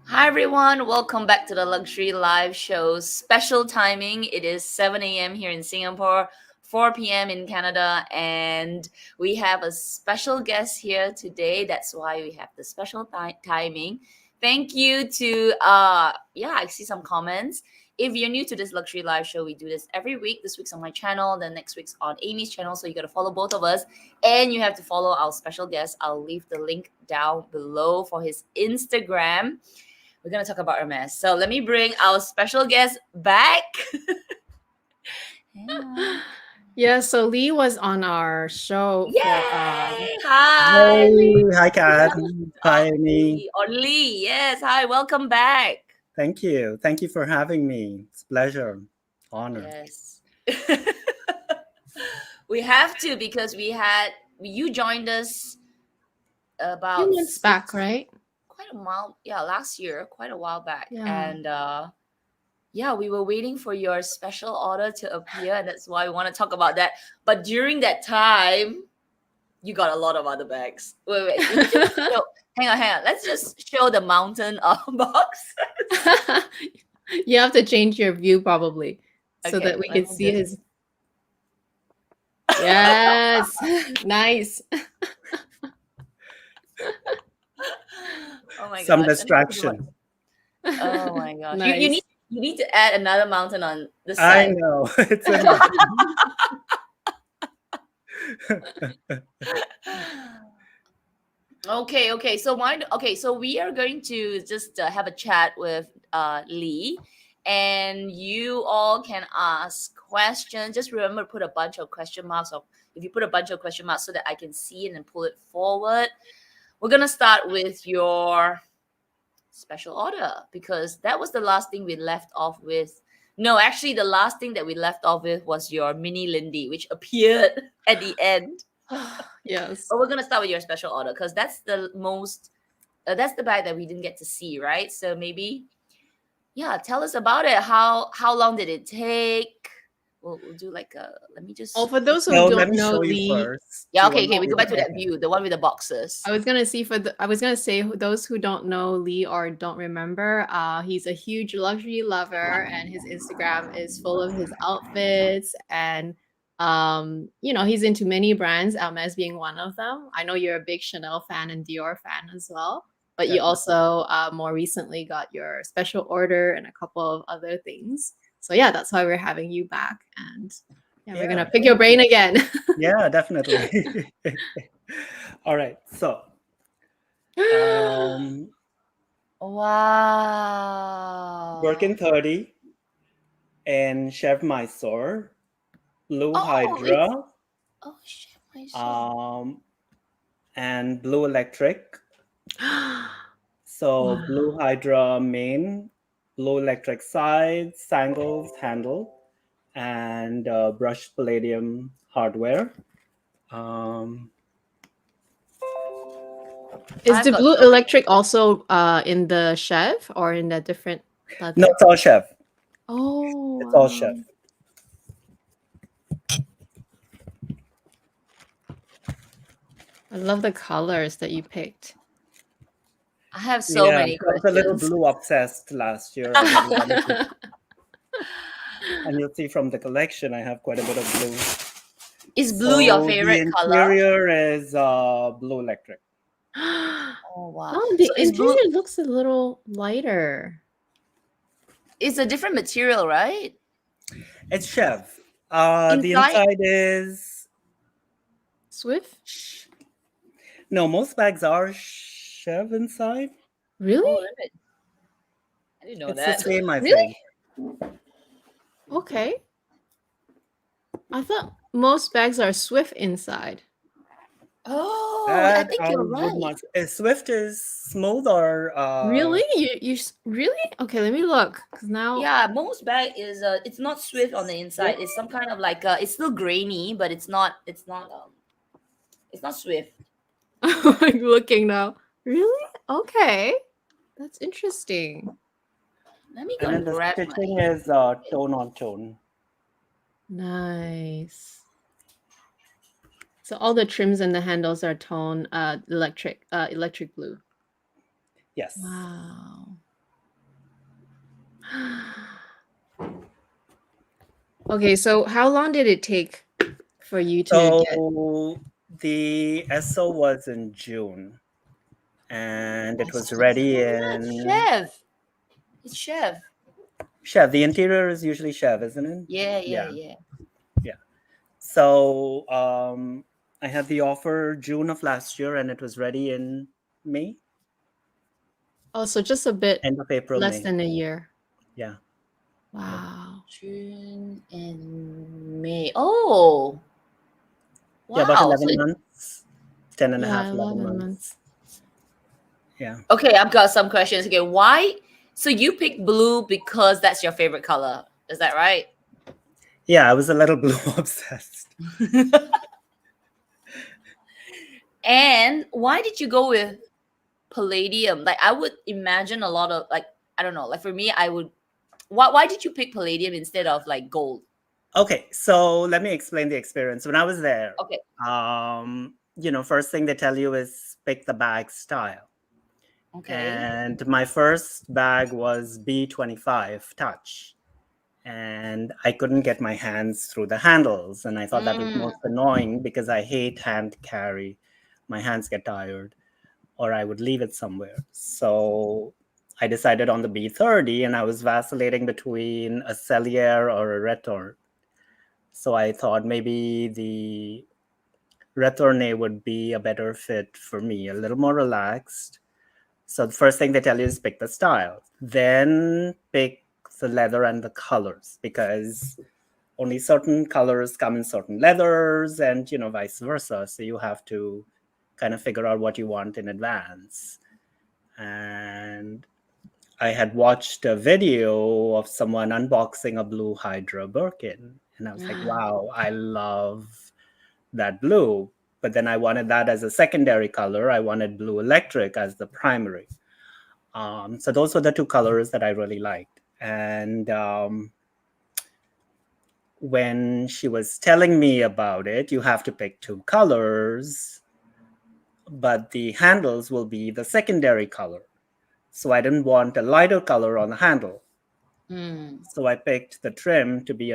Hi everyone, welcome back to the Luxury Live Show's special timing. It is 7 a.m. here in Singapore, 4 p.m. in Canada, and we have a special guest here today. That's why we have the special timing. Thank you to I see some comments. If you're new to this Luxury Live Show, we do this every week. This week's on my channel, then next week's on Amy's channel. So you gotta follow both of us, and you have to follow our special guest. I'll leave the link down below for his Instagram. We're going to talk about Hermes. So let me bring our special guest back. Yeah, so Lee was on our show Yay! for Hi, Hey, Lee. hi Kat. Hi Amy. On Lee. Yes. Hi. Welcome back. Thank you. Thank you for having me. It's a pleasure. Honor. Yes. We have to because you joined us a about few months back, right? quite a while. Yeah, last year, quite a while back. Yeah. And we were waiting for your special order to appear, and that's why we want to talk about that. But during that time, you got a lot of other bags. Wait. Hang on. Let's just show the mountain of box. You have to change your view probably so Okay, that we let can me see just- his. Yes, nice. Oh my Some gosh. distraction. Oh my gosh. Nice. You need to add another mountain on the I side. know. It's a Okay. So we are going to just have a chat with Lee, and you all can ask questions. Just remember to put a bunch of question marks, or if you put a bunch of question marks so that I can see it and pull it forward. We're gonna start with your special order because that was the last thing we left off with. No, actually, the last thing that we left off with was your mini Lindy, which appeared at the end. Yes. But we're gonna start with your special order because that's the most. That's the bag that we didn't get to see, right? So maybe, yeah, tell us about it. How long did it take? We'll do like a. Let me just. Oh, for those who So let don't me know show you Lee, first. Yeah. Do you Okay. want me We go to? back to that Okay. view, the one with the boxes. I was gonna say those who don't know Lee or don't remember, he's a huge luxury lover, and his Instagram is full of his outfits, and he's into many brands, Hermes being one of them. I know you're a big Chanel fan and Dior fan as well, but you Definitely. also more recently got your special order and a couple of other things. So yeah, that's why we're having you back, and yeah, we're gonna pick your brain again. Yeah, definitely. All right. So Wow. Birkin 30 and Chef Mysore, Blue Hydra, Oh shit, my soul. and Blue Electric. So Wow. Blue Hydra main, Blue Electric side, Sangles handle, and brushed palladium hardware. Um, Is I've the got blue so many electric also in the chef or in the different no, leather? it's all Chef. Oh, It's all wow. Chef. I love the colors that you picked. I have so Yeah, many so I was a little questions. blue obsessed last year. I really wanted to, and you'll see from the collection, I have quite a bit of blue. Is blue your So the favorite color? interior is Blue Electric. Oh wow. Oh, the So is blue interior looks a little lighter. it's a different material, right? It's Chef. The Inside? inside is Swift? no. Most bags are Chef inside. Really? Oh, I didn't know It's the that. same, I Really? think. Okay. I thought most bags are Swift inside. Oh, I That think I you're would right. not. Swift is smooth or Really? Really? Okay, let me look. Because now Yeah, most bag is it's not swift on the inside. It's some kind of like it's still grainy, but it's not swift. I'm looking now. Really? Okay. That's interesting. Let me go and then and the grab stitching my is tone on tone. Nice. So all the trims and the handles are tone electric blue. Yes. Wow. Okay, so how long did it take for you to get? So the SO was in June, and it was Oh ready my God, in chef. It's chef. Chev. The interior is usually Chev, isn't it? Yeah, yeah, Yeah, yeah. yeah. So I had the offer June of last year, and it was ready in May, Oh, so just a bit end of April, less May. than a year. Yeah. Wow. June and May. Oh, Yeah, about wow. 11 months, 10 and a Yeah, half, 11 11 months. months. Yeah. Okay, I've got some questions. Okay, why? So you picked blue because that's your favorite color. Is that right? Yeah, I was a little blue obsessed. And why did you go with palladium? Like I would imagine a lot of like I don't know. Like for me, I would. Why did you pick palladium instead of like gold? Okay, so let me explain the experience. When I was there, Okay. first thing they tell you is pick the bag style. Okay. And my first bag was B25 touch. And I couldn't get my hands through the handles. And I thought that was Mm, most annoying because I hate hand carry. My hands get tired, or I would leave it somewhere. So I decided on the B30, and I was vacillating between a Cellier or a Retorn. So I thought maybe the Retourne would be a better fit for me, a little more relaxed. So the first thing they tell you is pick the style, then pick the leather and the colors, because only certain colors come in certain leathers, and vice versa. So you have to kind of figure out what you want in advance. And I had watched a video of someone unboxing a blue Hydra Birkin, and I was like, wow, I love that blue. But then I wanted that as a secondary color. I wanted blue electric as the primary. So those were the two colors that I really liked. And when she was telling me about it, you have to pick two colors, but the handles will be the secondary color. So I didn't want a lighter color on the handle. mm. So I picked the trim to be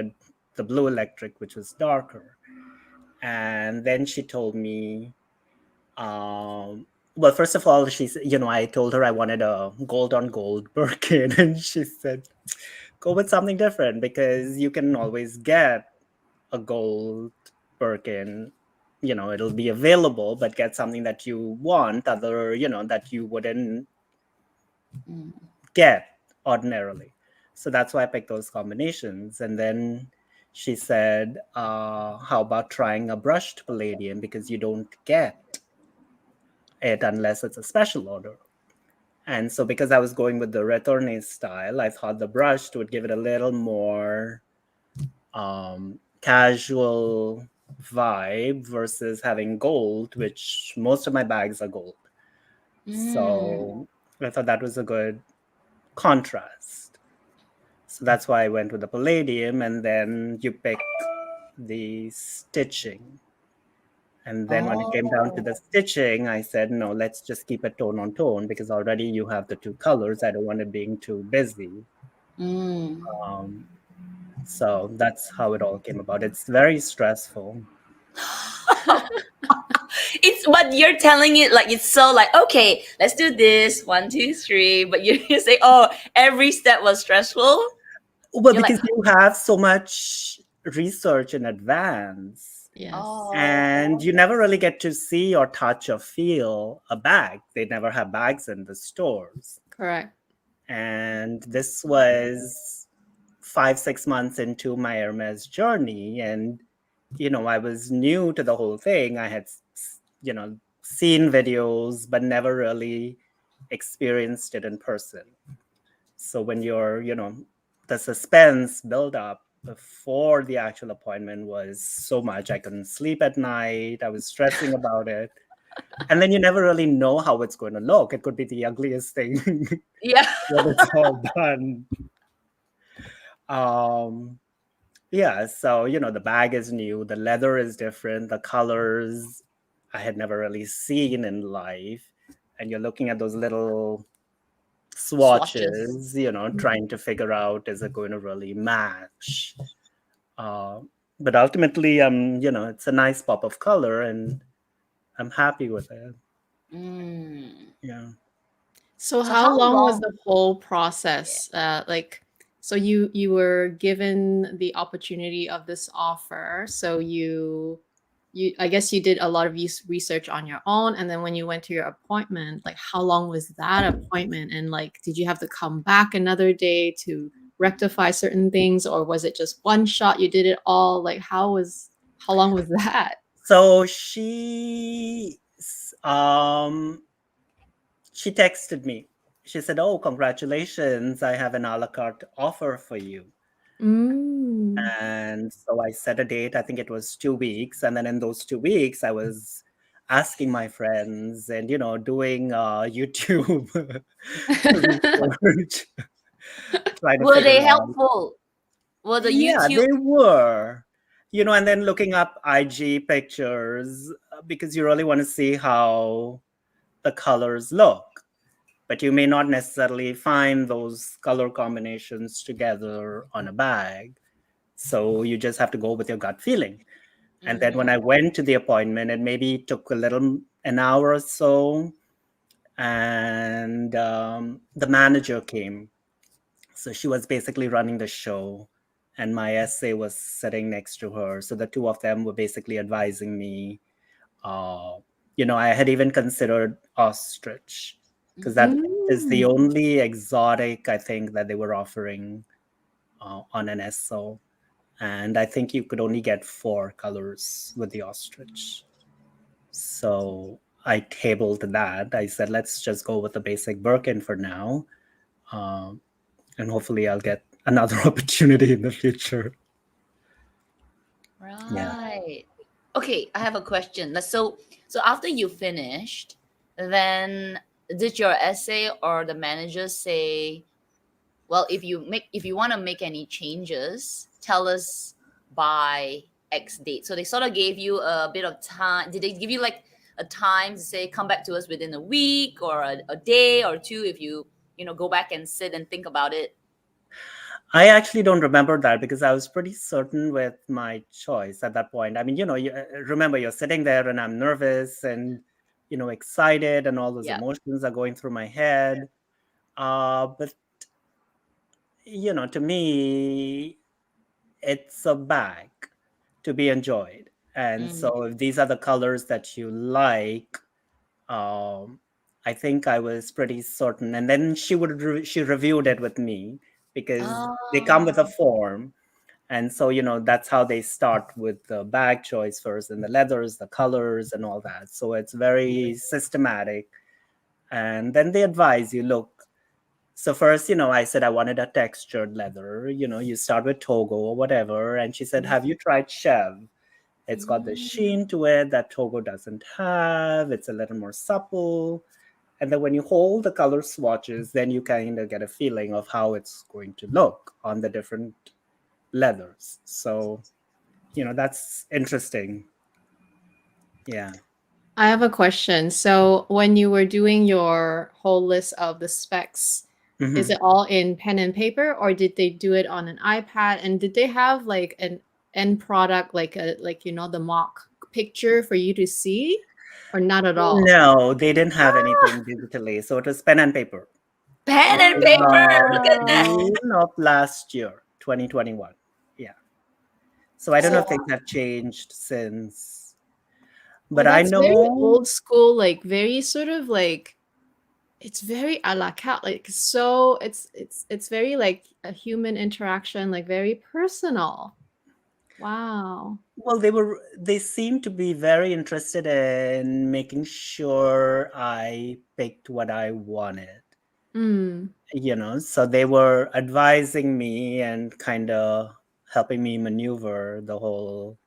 the blue electric, which was darker. And then she told me, well, first of all, I told her I wanted a gold on gold Birkin, and she said, go with something different because you can always get a gold Birkin. It'll be available, but get something that you want, that you wouldn't Mm. get ordinarily. So that's why I picked those combinations. And then she said, how about trying a brushed palladium, because you don't get it unless it's a special order. And so because I was going with the Retourne style, I thought the brushed would give it a little more casual vibe versus having gold, which most of my bags are gold. Mm. So I thought that was a good contrast. So that's why I went with the palladium, and then you pick the stitching. And then when it came down to Oh. the stitching, I said, no, let's just keep it tone on tone, because already you have the two colors. I don't want it being too busy. Mm. Um, so that's how it all came about. It's very stressful. It's but you're telling it like it's so like okay, let's do this 1, 2, 3. But you say, oh, every step was stressful. Well, You're like, because you have so much research in advance, Yes. and oh, you never really get to see or touch or feel a bag. They never have bags in the stores. Correct. And this was 5, 6 months into my Hermes journey. And, I was new to the whole thing. I had, seen videos, but never really experienced it in person. So when the suspense build up before the actual appointment was so much. I couldn't sleep at night. I was stressing about it. And then you never really know how it's going to look. It could be the ugliest thing yeah. when it's all done. Um, yeah, so the bag is new, the leather is different, the colors I had never really seen in life, and you're looking at those little Swatches. swatches, trying to figure out, is it going to really match? Uh, but ultimately, it's a nice pop of color and I'm happy with it. Mm. Yeah. So So how how long was long? the whole Yeah. process? So you were given the opportunity of this offer. So you I guess you did a lot of research on your own, and then when you went to your appointment, like how long was that appointment? And like, did you have to come back another day to rectify certain things, or was it just one shot? You did it all. Like, how long was that? So she texted me. She said, "Oh, congratulations! I have an a la carte offer for you." Mm. And so I set a date. I think it was 2 weeks, and then in those 2 weeks, I was asking my friends and doing YouTube research, trying to Were figure they out. helpful? Were the Yeah, YouTube? they were. And then looking up IG pictures because you really want to see how the colors look. But you may not necessarily find those color combinations together on a bag. So you just have to go with your gut feeling. And then when I went to the appointment, it maybe took an hour or so. And the manager came. So she was basically running the show. And my essay was sitting next to her. So the two of them were basically advising me. Uh, I had even considered ostrich because that is the Mm. only exotic I think that they were offering on an SO. And I think you could only get 4 colors with the ostrich. So I tabled that. I said, let's just go with the basic Birkin for now. Um, and hopefully I'll get another opportunity in the future. Yeah. Right. Okay, I have a question. So after you finished, then did your essay or the manager say, well, if you want to make any changes, tell us by X date. So they sort of gave you a bit of time. Did they give you like a time to say come back to us within a week or a day or two if you go back and sit and think about it? I actually don't remember that because I was pretty certain with my choice at that point. I mean, remember you're sitting there and I'm nervous and, excited and all those Yeah. emotions are going through my head. But, to me, it's a bag to be enjoyed. And Mm. so if these are the colors that you like, um, I think I was pretty certain. And then she reviewed it with me because they come with a Oh. form. And so, that's how they start with the bag choice first and the leathers, the colors, and all that. So it's very systematic. And then they advise you look. So first, I said I wanted a textured leather. You start with Togo or whatever. And she said, have you tried Chev? It's got the Mm. sheen to it that Togo doesn't have. It's a little more supple. And then when you hold the color swatches, then you kind of get a feeling of how it's going to look on the different leathers. So, that's interesting. Yeah. I have a question. So when you were doing your whole list of the specs, is Mhm. it all in pen and paper, or did they do it on an iPad? And did they have like an end product, like the mock picture for you to see, or not at all? No, they didn't have anything digitally. So it was pen and paper. Pen It and was paper. Look at that. Wow. June of last year, 2021. Yeah. So I don't know So if things have changed since, Oh, but I that's very know. old school, like very sort of like it's very a la carte, like so it's very like a human interaction, like very personal. Wow. Well, they seem to be very interested in making sure I picked what I wanted. Mm. So they were advising me and kind of helping me maneuver the whole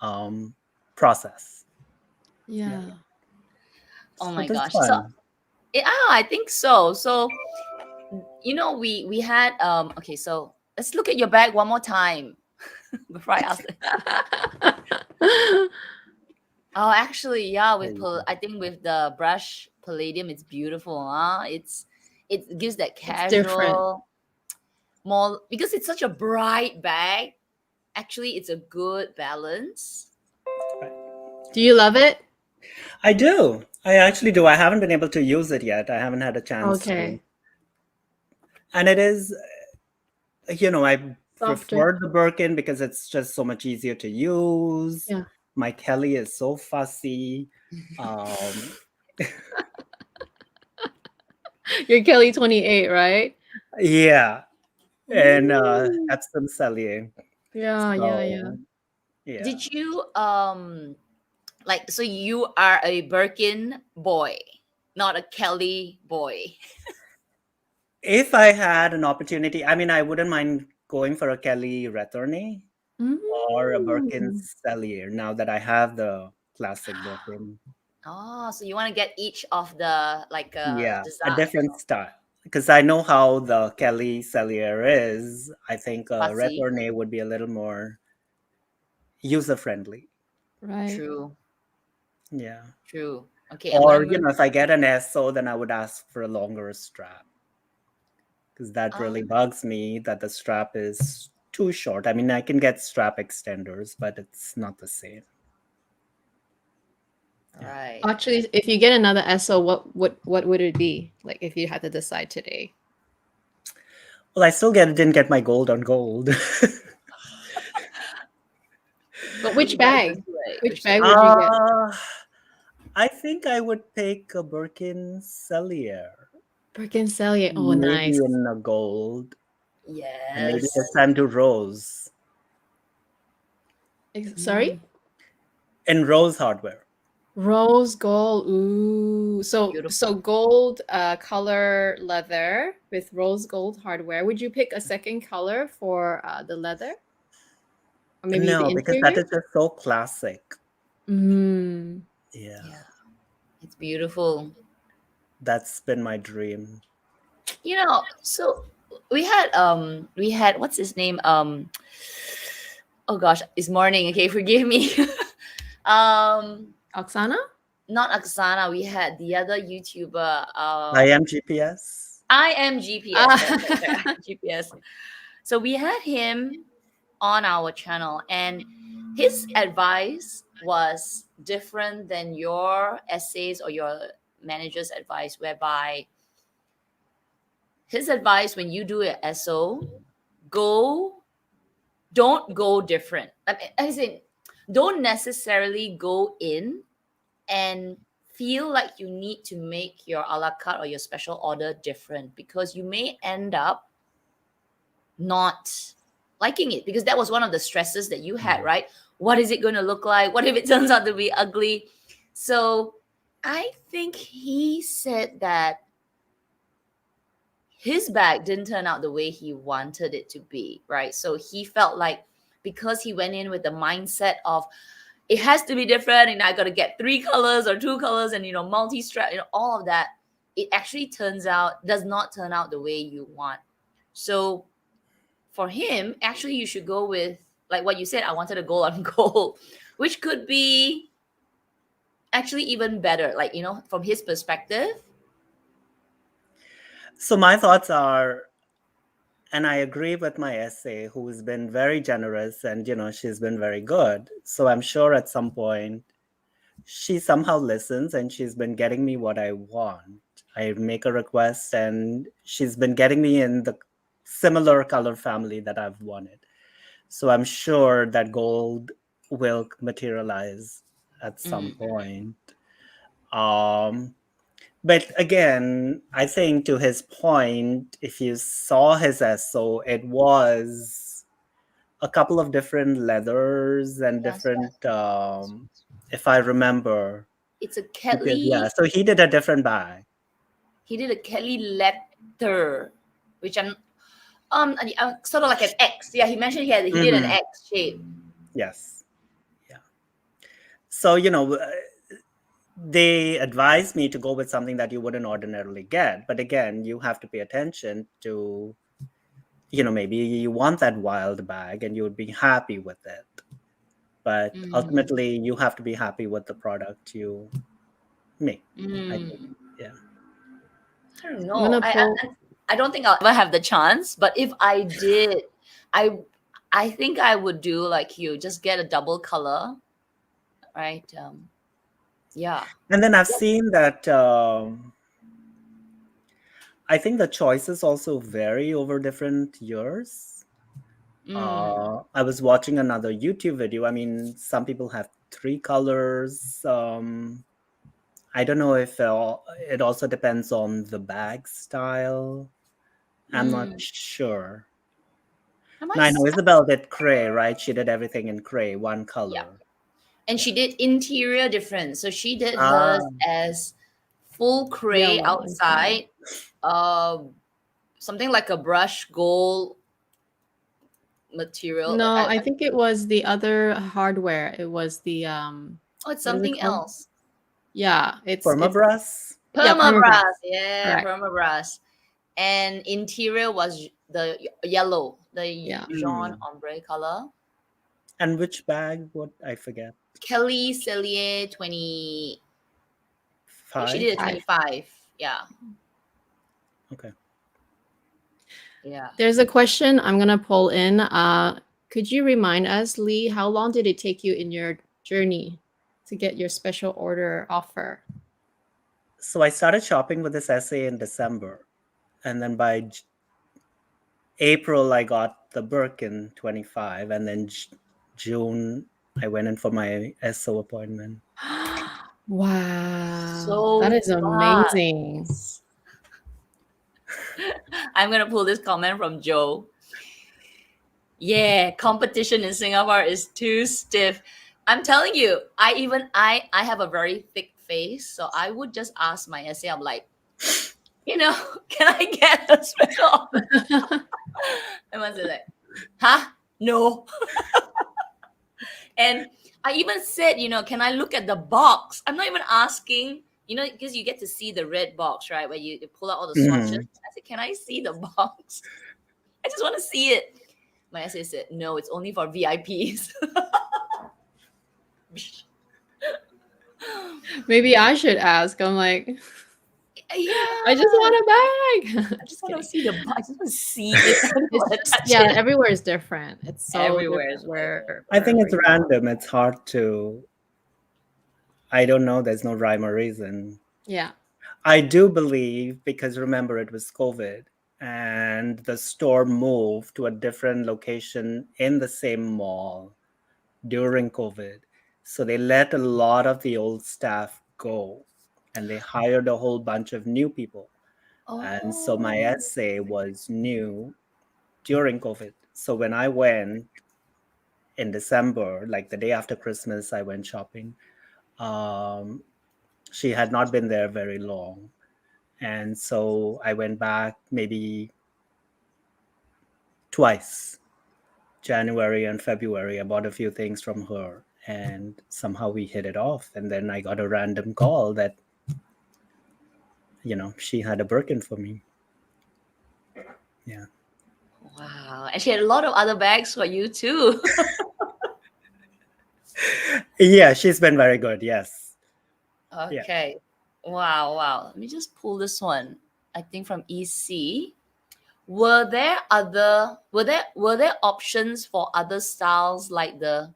um, process. Yeah. Yeah. oh So my it was gosh. So fun. I think so. So we had okay, so let's look at your bag one more time before I ask. Oh, actually, yeah, There with you go. I think with the brush palladium. It's beautiful, huh? It gives that It's different. casual, more, because it's such a bright bag. Actually, it's a good balance. Do you love it? I do. I actually do. I haven't been able to use it yet. I haven't had a chance to. Okay. And it is, I Softer. prefer the Birkin because it's just so much easier to use. Yeah. My Kelly is so fussy. You're Kelly 28, right? Yeah. And Ooh. Epsom Cellier. Yeah. So, yeah. Did you like, so you are a Birkin boy, not a Kelly boy? If I had an opportunity, I mean, I wouldn't mind going for a Kelly Retourné or a Birkin Mm. Cellier now that I have the classic Birkin. Oh, so you want to get each of the like Yeah, a design different style. Because I know how the Kelly Cellier is. I think a fussy. Retourné would be a little more user-friendly. Right. True, Yeah. true. Okay, I'm Or, gonna move. if I get an SO, then I would ask for a longer strap. Because that really bugs me that the strap is too short. I mean, I can get strap extenders, but it's not the same. Right. Actually, if you get another SO, what would it be? Like if you had to decide today. Well, I still didn't get my gold on gold. But which You gotta bag? just do it. Which bag would you get? I think I would pick a Birkin Cellier. Birkin Cellier. Oh, Maybe nice. in a gold. And maybe Yes. this time to rose. Sorry? In rose hardware. Rose gold. Ooh. So Beautiful. gold color leather with rose gold hardware. Would you pick a second color for the leather? Or maybe the No, because that interior? is just so classic. Mm. Yeah. Yeah, it's beautiful. That's been my dream. So we had what's his name? Oh gosh, it's morning. Okay, forgive me. Oksana? Not Aksana. We had the other YouTuber. I am GPS. I am GPS. I am GPS. So we had him on our channel, and his advice was different than your essays or your manager's advice, whereby his advice when you do an SO, don't go different. I mean, don't necessarily go in and feel like you need to make your a la carte or your special order different, because you may end up not liking it, because that was one of the stresses that you had, right? What is it going to look like? What if it turns out to be ugly? So I think he said that his bag didn't turn out the way he wanted it to be, right? So he felt like, because he went in with the mindset of it has to be different and I got to get 3 colors or 2 colors and multi-strap, all of that, it actually does not turn out the way you want. So for him, actually you should go with, like what you said, I wanted a gold on gold, which could be actually even better, like from his perspective. So my thoughts are, and I agree with my essay, who's been very generous and, she's been very good. So I'm sure at some point she somehow listens and she's been getting me what I want. I make a request and she's been getting me in the similar color family that I've wanted. So I'm sure that gold will materialize at some point. But again, I think to his point, if you saw his SO, it was a couple of different leathers and different, if I remember. It's a Kelly. Yeah, so he did a different bag. He did a Kelly letter, which I'm sort of like an X. Yeah, he mentioned he did an X shape. Yes. Yeah. So, they advised me to go with something that you wouldn't ordinarily get. But again, you have to pay attention to, maybe you want that wild bag and you would be happy with it. But ultimately, you have to be happy with the product you make. I think. Yeah. I don't I'm know. gonna pull. I don't think I'll ever have the chance, but if I did, I I think I would do like you, just get a double color, right? Yeah. And then I've seen that I think the choices also vary over different years. Mm. I was watching another YouTube video. I mean, some people have three colors. I don't know if it also depends on the bag style. I'm not Mm. sure. Am Now, I know s- Isabel did cray, right? She did everything in cray, one Yeah. color. And Yeah. she did interior different. So she did hers Ah, as full gray Yellow inside. outside, uh, something like a brush gold material. No, I think it was the other hardware. It was the Oh, it's what is it something called? else. Yeah, it's permabras. yeah, permabras. Permabras. Yeah, Correct. permabras. And interior was the yellow, the Yeah. jaune Hmm. ombre color. And which bag? What I forget. Kelly Cellier 20. I think she Five. did a 5. 25. Yeah. Okay. Yeah. There's a question I'm gonna pull in. Could you remind us, Lee, how long did it take you in your journey to get your special order offer? So I started shopping with this essay in December, and then by April I got the Birkin 25, and then June I went in for my SO appointment. Wow, So that is amazing. fast. I'm gonna pull this comment from Joe. Yeah, competition in Singapore is too stiff. I'm telling you, I have a very thick face, so I would just ask my essay. I'm like, can I get a special offer? And I say like, huh? No. And I even said, can I look at the box? I'm not even asking, because you get to see the red box, right? Where you pull out all the swatches. Mhm. I said, can I see the box? I just want to see it. My essay said, no, it's only for VIPs. Maybe I should ask. I'm like, Yeah. I just want a bag. I just Just want to kidding. see the box. I just want to see it. I don't It's want to just touch yeah, it. everywhere is different. It's so Everywhere is different I think wherever it's you go. random. It's hard to. I don't know. There's no rhyme or reason. Yeah. I do believe, because remember it was COVID and the store moved to a different location in the same mall during COVID. So they let a lot of the old staff go and they hired a whole bunch of new people. And so my Oh. essay was new during COVID. So when I went in December, like the day after Christmas, I went shopping. Um, she had not been there very long. And so I went back maybe twice, January and February. I bought a few things from her and somehow we hit it off. And then I got a random call that, she had a Birkin for me. Yeah. Wow. And she had a lot of other bags for you too. Yeah, she's been very good. Yes. Yeah. Okay. Wow. Let me just pull this one. I think from EC. Were there options for other styles like the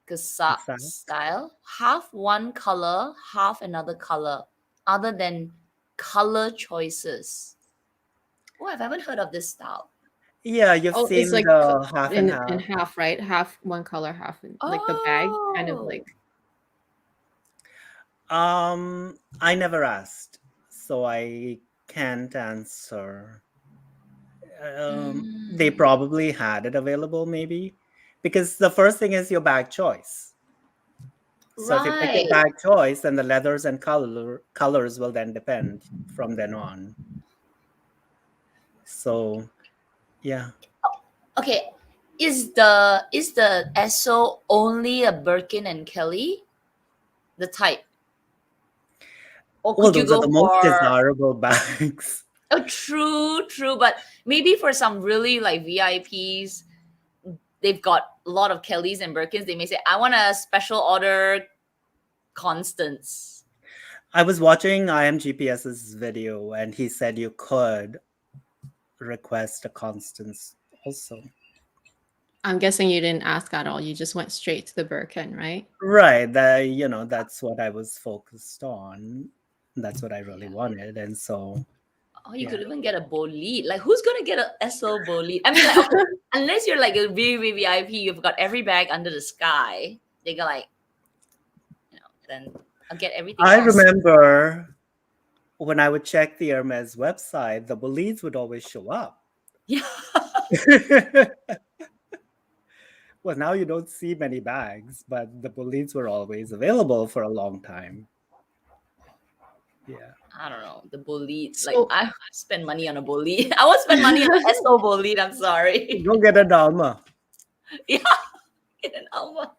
cassette What's that? style? Half one color, half another color, other than color choices. Oh, I haven't heard of this style. Yeah, you've Oh, it's seen like the half and in half. half, right? Half one color, half like the bag, kind of Oh. like. I never asked, so I can't answer. They Mm, probably had it available, maybe, because the first thing is your bag choice. So if you pick your right. bag choice, then the leathers and colors will then depend from then on. So yeah. Okay. Is the ESO only a Birkin and Kelly? The type? Or Well, could you those are go the most for desirable bags. oh true, but maybe for some really like VIPs, they've got a lot of Kellys and Birkins, they may say, I want a special order Constance. I was watching IMGPS's video, and he said you could request a Constance also. I'm guessing you didn't ask at all. You just went straight to the Birkin, right? Right. That's what I was focused on. That's what I really wanted. And so, Oh, you yeah. could even get a bolide. Like, who's gonna get a SO bolide? I mean, like, okay, unless you're like a VIP, you've got every bag under the sky. They go like, then I'll get everything I else. remember when I would check the Hermes website, the bolides would always show up. Yeah. Well, now you don't see many bags, but the bolides were always available for a long time. Yeah. I don't know, the bolide. So- Like, I spend money on a bolide. I won't spend money on an SO bolide. I'm sorry. Go get a Dalma. Yeah, get an Alma.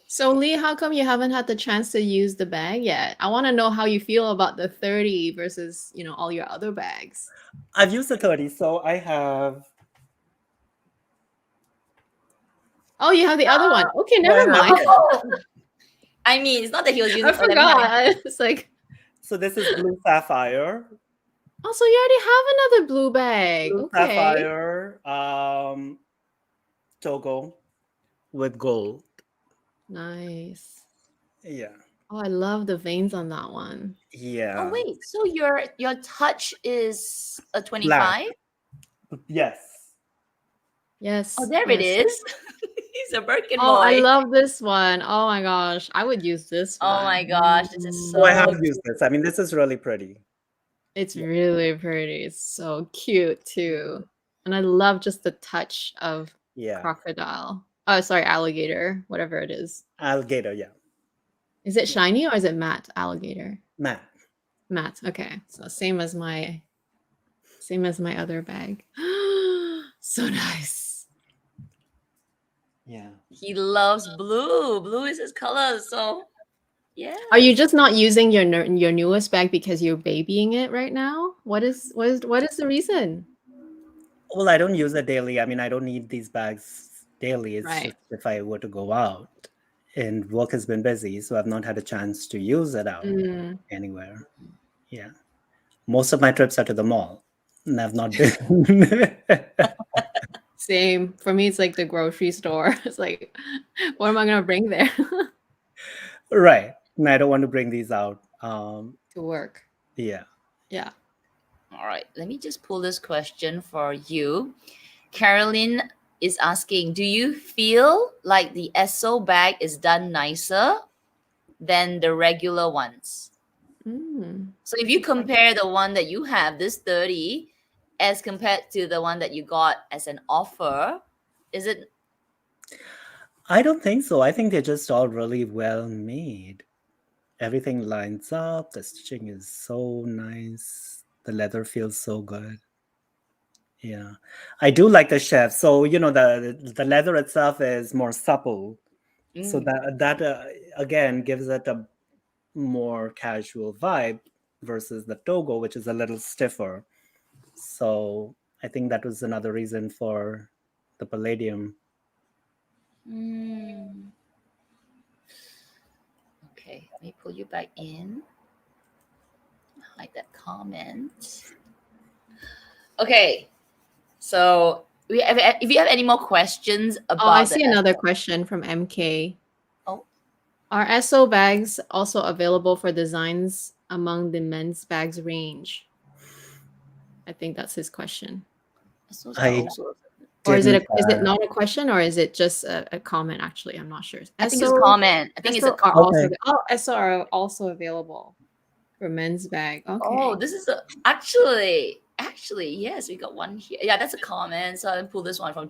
So Lee, how come you haven't had the chance to use the bag yet? I want to know how you feel about the 30 versus, all your other bags. I've used the 30, so I have. Oh, you have the other one. Okay, never Well, mind. I mean, it's not that he was using. I forgot. It's like, So this is blue sapphire. oh, so you already have another blue bag. Blue Okay. sapphire, Togo with gold. Nice. Yeah. Oh, I love the veins on that one. Yeah. Oh wait, so your touch is a 25? Yes. Yes. Oh, there it yes. is. He's a Birkin Oh, boy. I love this one. Oh my gosh. I would use this one. Oh my gosh, this is So I have so used this. I mean, this is really pretty. It's really pretty. It's so cute too. And I love just the touch of Yeah. crocodile. Oh, sorry, alligator, whatever it is. Alligator, yeah. Is it shiny or is it matte alligator? Matte. Matte. Okay. So same as my other bag. So nice. Yeah. he loves blue. Blue is his color, so yeah. Are you just not using your newest bag because you're babying it right now? What is the reason? Well, I don't use it daily. I mean, I don't need these bags daily. It's Right. just if I were to go out. And work has been busy, so I've not had a chance to use it out anywhere. Yeah. Most of my trips are to the mall, and I've not been. Same. For me, it's like the grocery store. It's like, what am I gonna bring there Right. And I don't want to bring these out. to work? Yeah. Yeah. All right, let me just pull this question for you. Caroline is asking, do you feel like the SO bag is done nicer than the regular ones? Mm. So if you compare the one that you have, this 30, as compared to the one that you got as an offer, is it? I don't think so. I think they're just all really well made. Everything lines up. The stitching is so nice. The leather feels so good. Yeah. I do like the chef. So, the leather itself is more supple. So that again gives it a more casual vibe versus the Togo, which is a little stiffer. So I think that was another reason for the palladium. Okay, let me pull you back in. Hide that comment. Okay, so if you have any more questions about Oh, I see another question from MK. Oh. Are SO bags also available for designs among the men's bags range? I think that's his question. Or is it not a question, or is it just a comment? Actually, I'm not sure. I think it's a comment. I think it's a comment. SO are also available for men's bag. Okay. Oh, this is actually yes, we got one here. Yeah, that's a comment. So I'll pull this one from.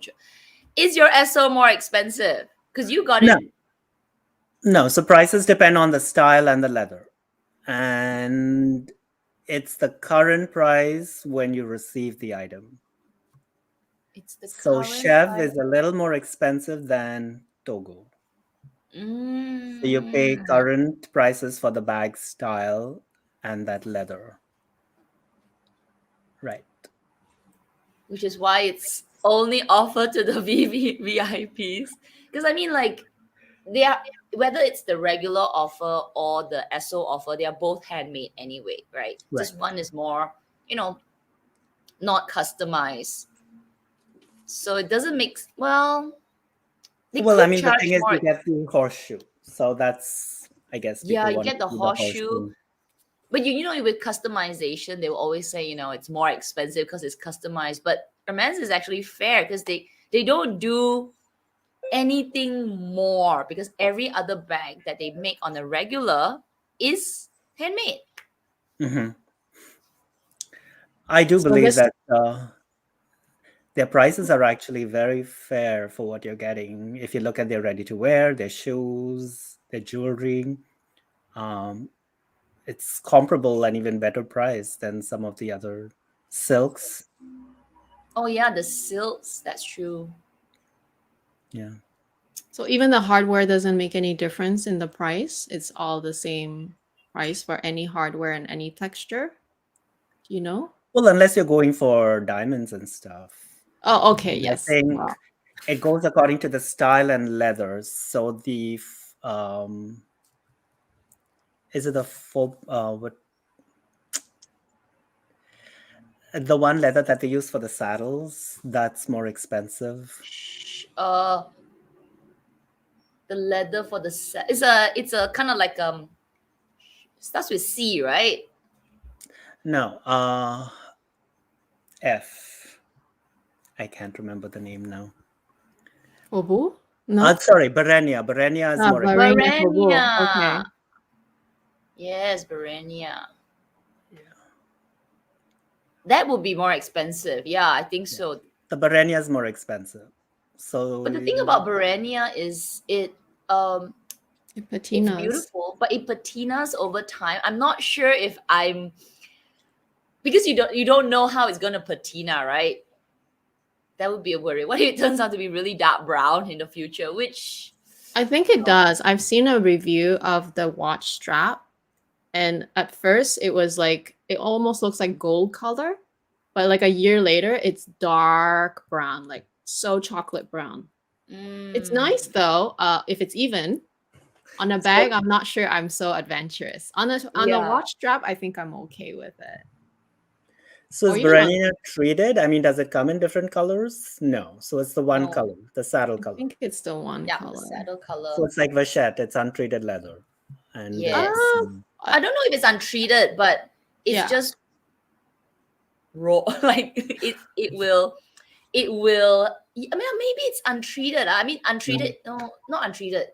Is your SO more expensive? Because you got it. No, so prices depend on the style and the leather, and it's the current price when you receive the item. It's the so chef is a little more expensive than Togo. So you pay current prices for the bag style and that leather. Right. Which is why it's only offered to the VIPs. Because I mean, like, whether it's the regular offer or the SO offer, they are both handmade anyway, right? Right. Just one is more, not customized. So it doesn't make, well, they Well, I could mean, the charge thing is, more. you get the horseshoe. So that's, I guess, Yeah, people you want get to the see the horseshoe. But with customization, they will always say, it's more expensive because it's customized. But Hermes is actually fair because they don't do anything more, because every other bag that they make on a regular is handmade. Mhm. I do So believe this that their prices are actually very fair for what you're getting. If you look at their ready to wear, their shoes, their jewelry, um, it's comparable and even better price than some of the other silks. Oh yeah, the silks, that's true. Yeah. So even the hardware doesn't make any difference in the price. It's all the same price for any hardware and any texture. Do you know? Well, unless you're going for diamonds and stuff. Oh, okay, And I yes. think Wow. it goes according to the style and leathers. So is it the the one leather that they use for the saddles? That's more expensive. The leather for the set, it's a kind of like starts with C, right? No, F. I can't remember the name now. Obu? No? Sorry, Barenia. Barenia is more expensive. Barenia Kobu. Barenia. Okay. Yes, Barenia. Yeah. That would be more expensive. Yeah, I think so. The Barenia is more expensive. So, But the thing about Barenia is it's Patinas. beautiful, but it patinas over time. I'm not sure if I'm, because you don't know how it's gonna patina, right? That would be a worry. What if it turns out to be really dark brown in the future? Which I think it does. I've seen a review of the watch strap, and at first it was like it almost looks like gold color, but like a year later it's dark brown, like so chocolate brown. It's nice though, if it's even. On a bag, I'm not sure I'm so adventurous. On the Yeah. watch strap, I think I'm okay with it. So Or is even on- Barenia treated? I mean, does it come in different colors? No. So it's the one No. color, the saddle I color. think it's the one Yeah, color. the saddle color. So it's like vachette. It's untreated leather. And Yes. I don't know if it's untreated, but it's Yeah. just raw. Like it will. I mean, maybe it's untreated. I mean, untreated. No, not untreated.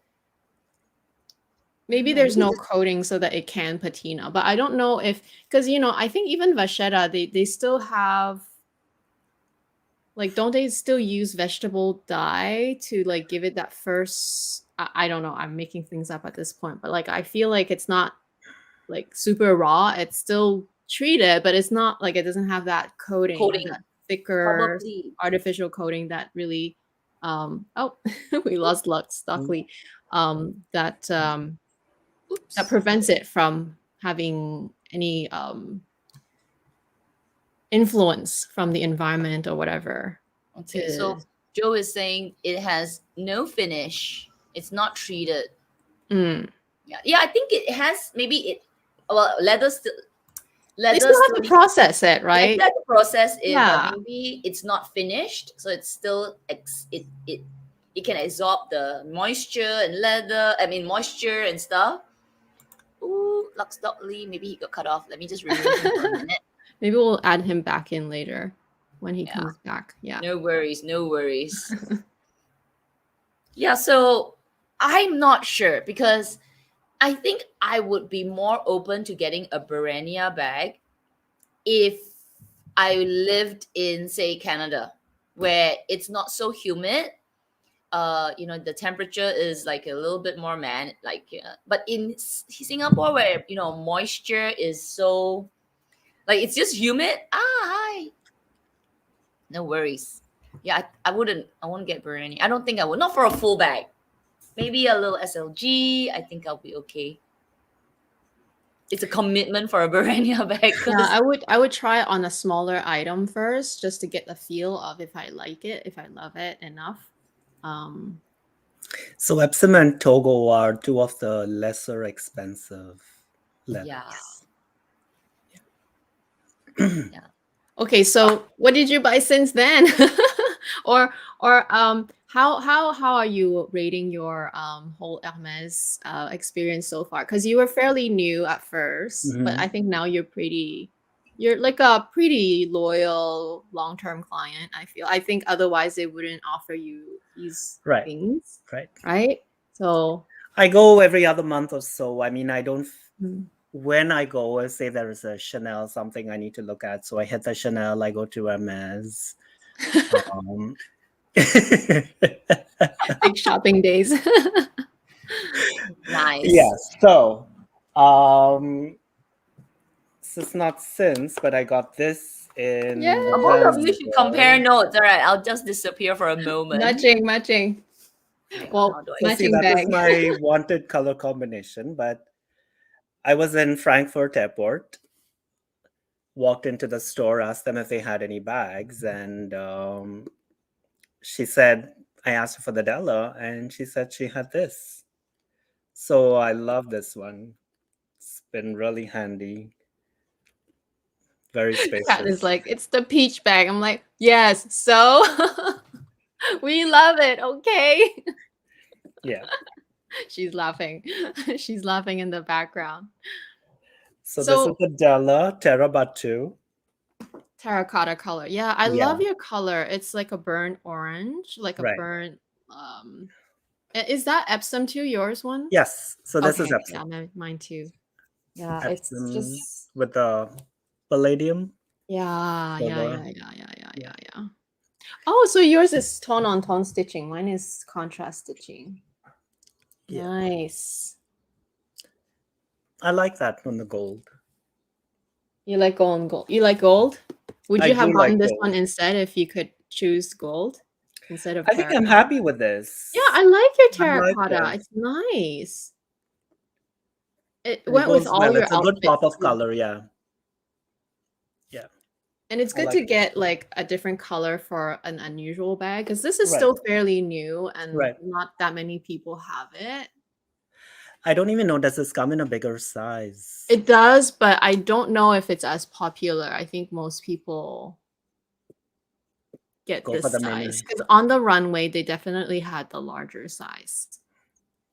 Maybe No, there's maybe no it's coating so that it can patina, but I don't know if, because I think even vachetta they still have, like, don't they still use vegetable dye to like give it that first? I don't know. I'm making things up at this point, but like I feel like it's not like super raw. It's still treated, but it's not like, it doesn't have that coating, that thicker probably. artificial coating that really oh we lost Luxdoclee. That Oops. that prevents it from having any influence from the environment or whatever. Okay, so Joe is saying it has no finish. It's not treated. Mm. Yeah, I think it has. Maybe it. Well, leather still. They still have to process it, right? Yeah, the process is, Yeah. but maybe it's not finished, so it's still it can absorb the moisture and leather. I mean, moisture and stuff. Ooh, Luxdoclee. Maybe he got cut off. Let me just remove him for a minute. Maybe we'll add him back in later when he Yeah. comes back. Yeah. No worries, no worries. Yeah, so I'm not sure, because I think I would be more open to getting a Barenia bag if I lived in, say, Canada, where it's not so humid. The temperature is like a little bit more but in Singapore, where moisture is so, like, it's just humid. Hi. No worries. Yeah, I won't get Barenia. I don't think I would. Not for a full bag. Maybe a little SLG. I think I'll be okay. It's a commitment for a Barenia bag. Yeah, I would try it on a smaller item first, just to get the feel of if I like it, if I love it enough. So Epsom and Togo are two of the lesser expensive leathers. Yeah. Okay, so what did you buy since then? or how are you rating your whole Hermes experience so far? Because you were fairly new at 1st, but I think now you're like a pretty loyal long-term client, I feel. I think otherwise they wouldn't offer you these Right. things, Right. right? So I go every other month or so. I mean, I don't. mm. When I go, I say there is a Chanel something I need to look at. So I hit the Chanel. I go to Hermes. Um, Big shopping days. Nice. yes. So, this is not since, but I got this in Yeah. Both of you should compare November. notes. All right, I'll just disappear for a moment. Matching. Hang on, Well, how do I- So see, matching that was bag. my wanted color combination. But I was in Frankfurt Airport, walked into the store, asked them if they had any bags, and she said, I asked her for the Della, and she said she had this. So I love this one. It's been really handy. Very Cat spacious. is like, it's the peach bag. I'm like, yes. So we love it. Okay. Yeah. She's laughing. She's laughing in the background. So this is the Della Terabatu. Terracotta color. Yeah, I Yeah. love your color. It's like a burnt orange, like a Right. burnt is that Epsom too, yours one? Yes. So this is Okay, Epsom. yeah, mine too. Yeah, Epsom it's just with the palladium. yeah, yeah, silver. yeah, yeah, yeah, yeah, yeah, yeah. Oh, so yours is tone on tone stitching. Mine is contrast stitching. Yeah. Nice. I like that one, the gold. You like gold and gold. You like gold? Would I you have do gotten like this gold. one instead if you could choose gold instead of I think I'm terracotta? happy with this. Yeah, I like your I like terracotta. this. It's nice. It And it went with goes all well. your It's a good outfits pop of too. color, yeah. Yeah. And it's I good like to it. get like a different color for an unusual bag because this is Right. still fairly new and Right. not that many people have it. I don't even know, does this come in a bigger size? It does, but I don't know if it's as popular. I think most people get Go for this the size mini. because on the runway they definitely had the larger size.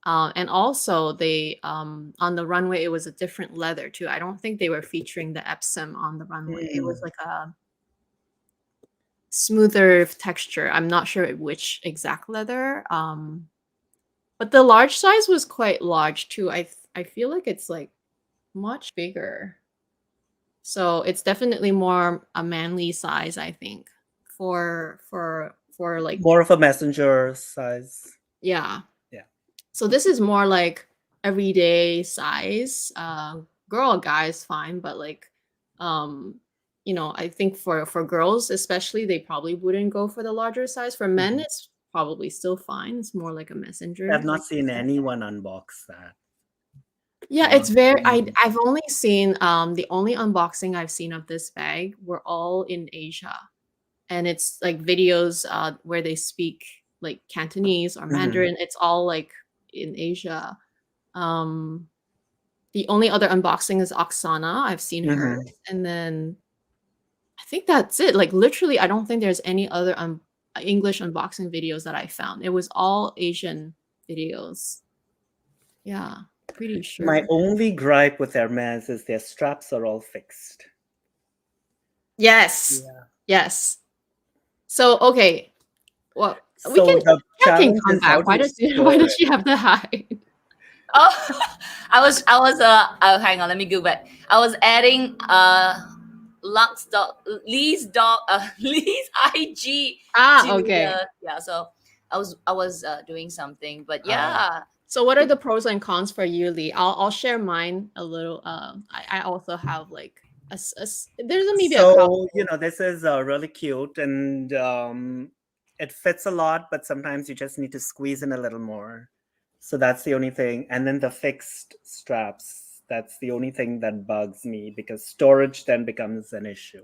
And also they on the runway it was a different leather too. I don't think they were featuring the Epsom on the runway. It was like a smoother texture. I'm not sure which exact leather. But the large size was quite large too. I feel like it's like much bigger. So it's definitely more a manly size, I think, for like More of a messenger size. yeah. Yeah. So this is more like everyday size. Girl or guy is fine, but like you know, I think for girls especially they probably wouldn't go for the larger size. For men it's probably still fine. It's more like a messenger. I've not like seen anyone unbox that. Yeah, I've it's not very seen- I've only seen the only unboxing I've seen of this bag were all in Asia. And it's like videos where they speak like Cantonese or Mandarin. It's all like in Asia. The only other unboxing is Oksana. I've seen her. And then I think that's it. Like literally I don't think there's any other English unboxing videos that I found. It was all Asian videos. Yeah. Pretty sure. My only gripe with Hermes is their straps are all fixed. Yes. Yeah. Yes. So okay. Well, we So can the Cat can challenge come is how back. Why to does store why does it. she have the hide? Oh, hang on, let me go back. I was adding Lee's Lee's IG to Okay. yeah, so I was doing something, but yeah. So what are the pros and cons for you, Lee? I'll share mine a little. I also have like there's maybe a couple. So, this is really cute, and it fits a lot, but sometimes you just need to squeeze in a little more. So that's the only thing. And then the fixed straps, that's the only thing that bugs me because storage then becomes an issue.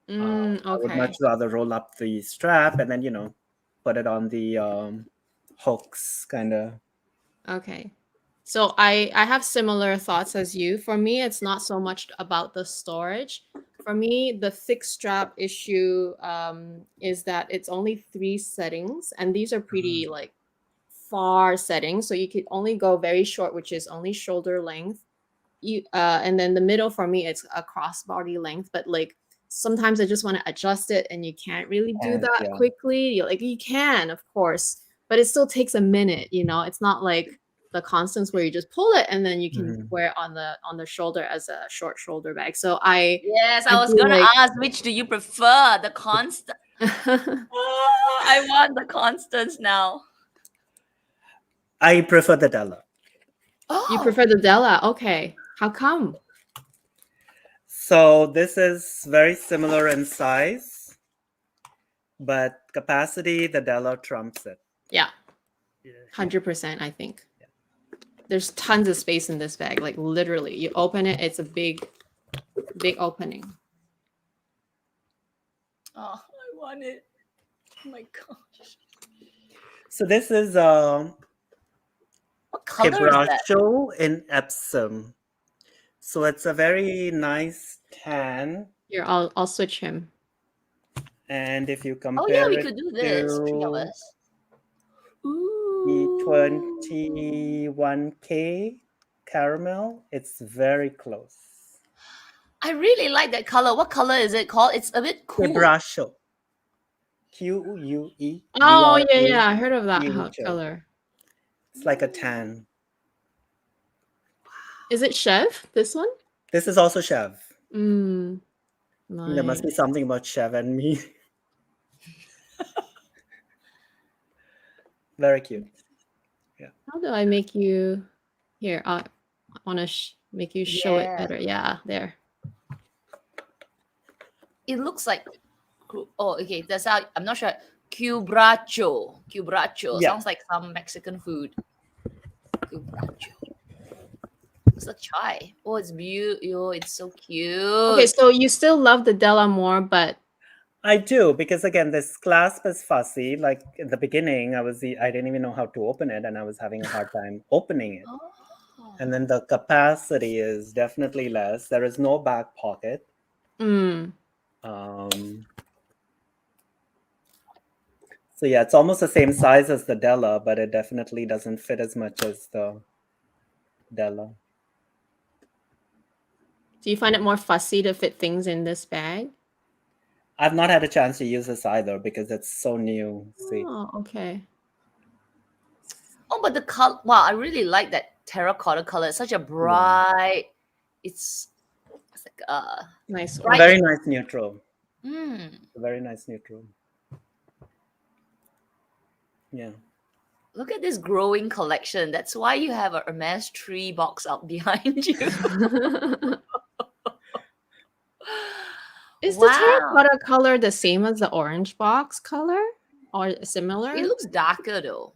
I would Okay. much rather roll up the strap and then, put it on the hooks, kind of. Okay. So I have similar thoughts as you. For me, it's not so much about the storage. For me, the thick strap issue is that it's only 3 settings, and these are pretty like far settings. So you could only go very short, which is only shoulder length. And then the middle for me, it's a crossbody length, but like sometimes I just want to adjust it, and you can't really do And that yeah. quickly. You can, of course, but it still takes a minute. It's not like the Constance where you just pull it and then you can wear it on the shoulder as a short shoulder bag. So Yes, I I was feel gonna like ask, which do you prefer? The constant. I want the Constance now. I prefer the Della. you Oh, prefer the Della. Okay, how come? So this is very similar in size, but capacity, the Della trumps it. Yeah, 100%. I think there's tons of space in this bag. Like literally, you open it, it's a big opening. oh, I want it. Oh my gosh. So this is What color is that? Quebracho in Epsom. So it's a very nice tan. Here, I'll switch him. And if you Oh compare yeah, we it could do this. 3 of to us. the Ooh. 21K caramel, it's very close. I really like that color. What color is it called? It's a bit cool. Quebracho. Queue. Oh yeah, I heard of that color. It's like a tan. Is it Chev, this one? This is also Chev. Nice. There must be something about Chev and me. Very cute. Yeah. How do I make you here? I want to make you show it better. Yeah, there. It looks like. Oh, okay. That's how. I'm not sure. Quebracho. Yeah. Sounds like some Mexican food. Quebracho. Let's try. Oh, it's beautiful. It's so cute. Okay, so you still love the Della more, but I do, because again, this clasp is fussy. Like in the beginning, I didn't even know how to open it, and I was having a hard time opening it. Oh. And then the capacity is definitely less. There is no back pocket. So yeah, it's almost the same size as the Della, but it definitely doesn't fit as much as the Della. Do you find it more fussy to fit things in this bag? I've not had a chance to use this either because it's so new. See. Oh, okay. Oh, but the color, wow, I really like that terracotta color. It's such a bright, it's like a nice, very nice neutral. Very nice neutral. Yeah. Look at this growing collection. That's why you have a Hermes tree box up behind you. Is the terracotta color the same as the orange box color or similar? It looks darker though.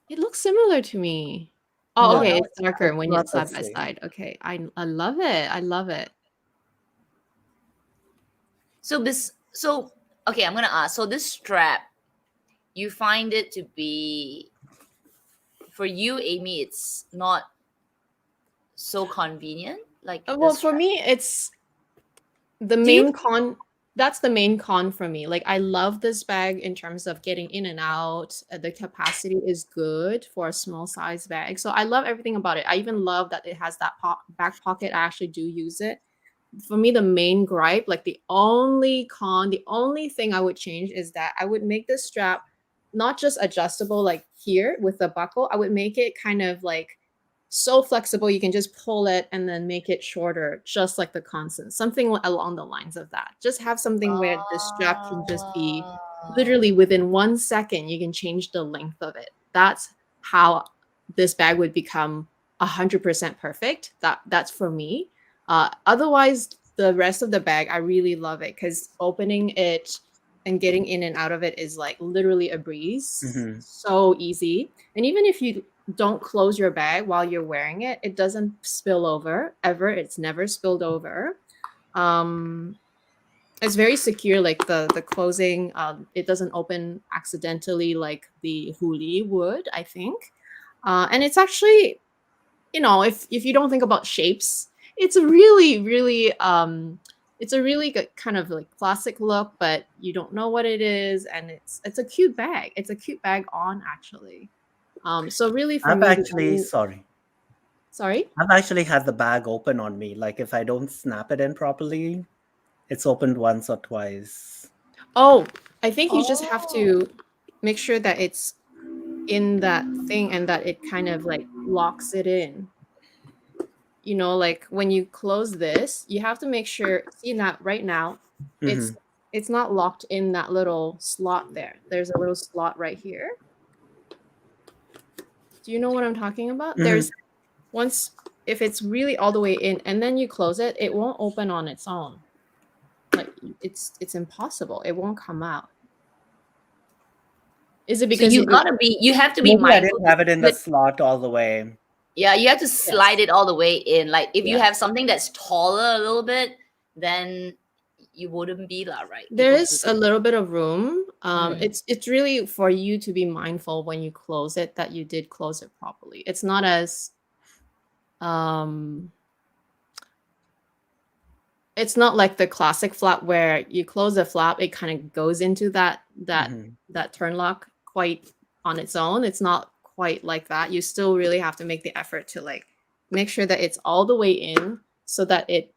It looks similar to me. Oh, okay. It's darker when you're side by side. Okay. I love it. I love it. So okay, I'm gonna ask. So this strap, you find it to be, for you, Amy, it's not so convenient? Like, well, for me, it's the main con. That's the main con for me. Like, I love this bag in terms of getting in and out. The capacity is good for a small size bag. So I love everything about it. I even love that it has that back pocket. I actually do use it. For me, the main gripe, like the only thing I would change is that I would make this strap not just adjustable like here with the buckle. I would make it kind of like so flexible you can just pull it and then make it shorter, just like the Constance. Something along the lines of that. Just have something where the strap can just be literally within 1 second, you can change the length of it. That's how this bag would become 100% perfect. That's for me. Otherwise, the rest of the bag, I really love it because opening it and getting in and out of it is like literally a breeze. So easy. And even if you don't close your bag while you're wearing it, it doesn't spill over ever. It's never spilled over. it's very secure. Like the closing, it doesn't open accidentally like the huli would, I think. And it's actually, if you don't think about shapes, it's a really good kind of like classic look, but you don't know what it is, and it's a cute bag. It's a cute bag on, actually. So really for I've me, actually, sorry, sorry. I've actually had the bag open on me. Like if I don't snap it in properly, it's opened once or twice. Oh, I think you just have Oh. to make sure that it's in that thing and that it kind of like locks it in. Like when you close this, you have to make sure, see that right now, Hmm. it's not locked in that little slot there. There's a little slot right here. Do you know what I'm talking about? Hmm. Once, if it's really all the way in and then you close it, it won't open on its own. Like it's impossible. It won't come out. Is it So because you have to be Maybe I mindful. didn't have it in the But- slot all the way. yeah, you have to slide it all the way in. Like if you Yeah. have something that's taller a little bit, then you wouldn't be that right. there People is who- a little bit of room? Mm. It's really for you to be mindful when you close it that you did close it properly. It's not as it's not like the classic flap where you close the flap, it kind of goes into that Mhm. turn lock quite on its own. It's not quite like that. You still really have to make the effort to like make sure that it's all the way in so that it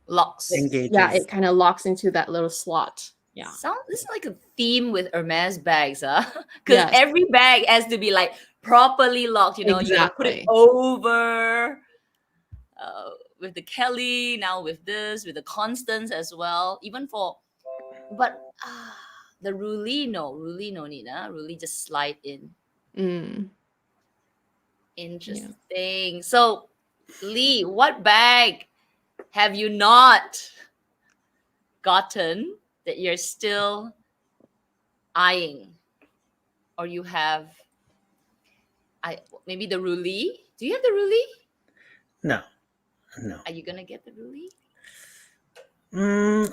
locks. Engages. it kind of locks into that little slot. Yeah. This is like a theme with Hermes bags, huh? Because Yes. every bag has to be like properly locked. You gotta put it Exactly. over. With the Kelly, now with the Constance as well. Even for, but the Ruli no need, Ruli just slide in. Mm. Interesting. So, Lee, what bag have you not gotten that you're still eyeing, or you have? Maybe the Ruli. Do you have the Ruli? No. Are you gonna get the Ruli?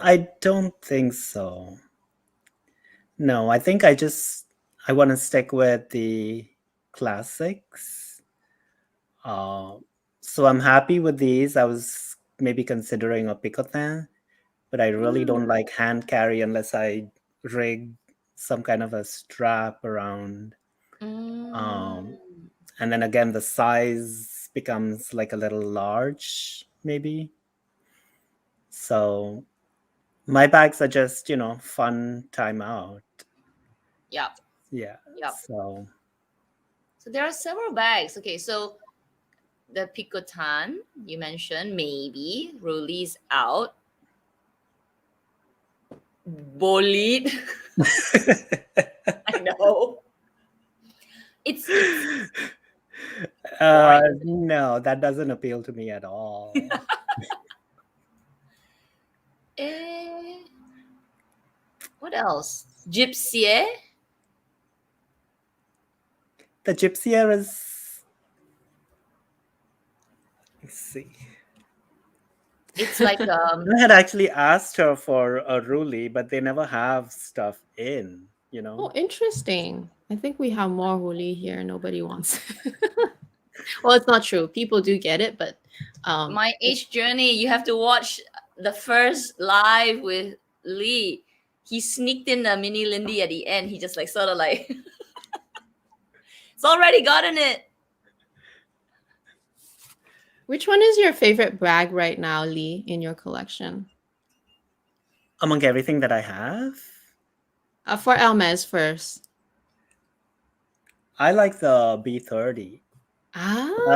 I don't think so. No, I think I want to stick with the classics. So I'm happy with these. I was maybe considering a picotin, but I really don't like hand carry unless I rig some kind of a strap around. And then again, the size becomes like a little large, maybe. So my bags are just, fun time out. Yep. Yeah. Yep. So there are several bags. Okay, so the Picotan you mentioned, maybe Ruli's out. Bolid. I know. It's boring. no, that doesn't appeal to me at all. What else? Gypsy. The Gypsy is. Let's see. It's like I had actually asked her for a Ruli, but they never have stuff in. Oh, interesting. I think we have more huli here. Nobody wants. Well, it's not true. People do get it, but my age journey. You have to watch the first live with Lee. He sneaked in a mini Lindy at the end. He just like sort of like it's already gotten it. Which one is your favorite bag right now, Lee, in your collection? Among everything that I have? For Hermes first. I like the B30. Ah. I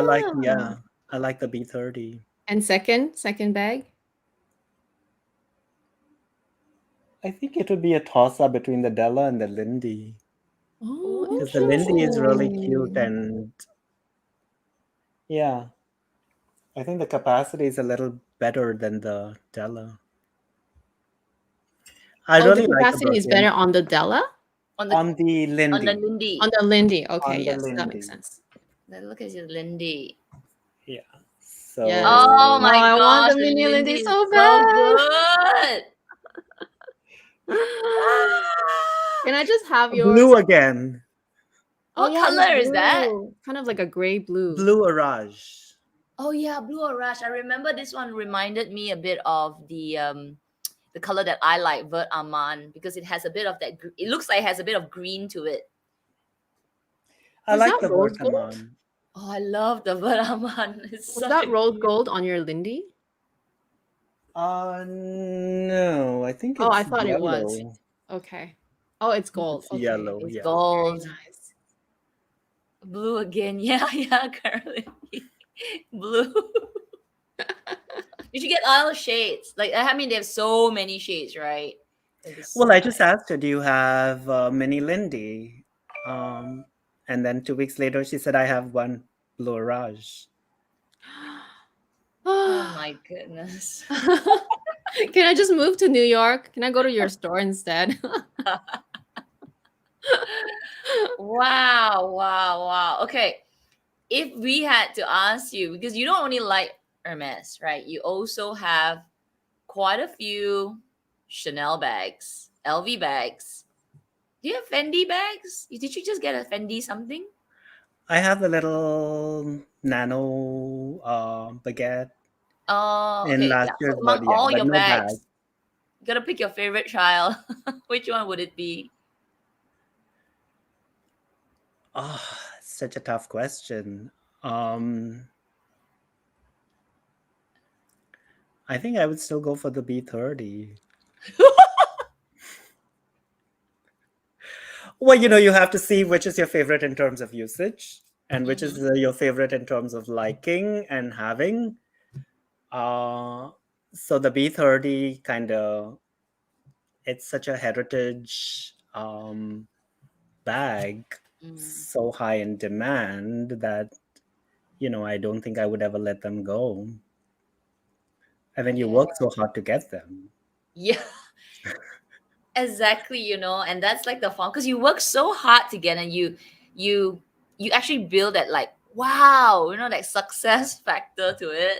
like the B30. And second bag? I think it would be a toss-up between the Della and the Lindy. Oh, Because the Lindy is really cute interesting. and yeah. I think the capacity is a little better than the Della. I The really like the capacity is better on the Della? On the Lindy. On the Lindy. On the Lindy. Okay, On the yes, that Lindy. makes sense. Look at your Lindy. Yeah. So Yes. Oh my I want gosh, the mini Lindy so is bad. so good. Can I just have yours? Blue again. Oh, What yeah, it's color is that? blue. Kind of like a gray blue. Blue Orage. Oh yeah, Blue Rush. I remember this one reminded me a bit of the color that I like, Vert Amand, because it has a bit of that. It looks like it has a bit of green to it. I Was like that the rose gold? Vertamon. Oh, I love the Vert Amand. It's Was such that a rose cute- gold on your Lindy? No, I think Oh, I it's thought it was. yellow. Okay. Oh, it's gold. It's Okay. yellow, It's yeah. Very gold. nice. Blue again. Yeah, curly. Blue. You should get all the shades. Like I mean, they have so many shades, right? It'd be so Well, I just nice. asked her, do you have Mini Lindy? And then 2 weeks later, she said, I have one Blue Orage. Oh my goodness. Can I just move to New York? Can I go to your store instead? Wow. Okay. If we had to ask you, because you don't only like Hermes, right? You also have quite a few Chanel bags, LV bags. Do you have Fendi bags? Did you just get a Fendi something? I have the little nano baguette Oh, in okay. last Yeah. So year's among body, all but your no bag. bags, you gotta pick your favorite child. Which one would it be? Oh, such a tough question. I think I would still go for the B30. Well, you have to see which is your favorite in terms of usage and which is your favorite in terms of liking and having. So the B30 kind of, it's such a heritage bag, so high in demand that, I don't think I would ever let them go. And then you Yeah. work so hard to get them. Yeah. Exactly, and that's like the fun because you work so hard to get and you actually build that like wow, that success factor to it.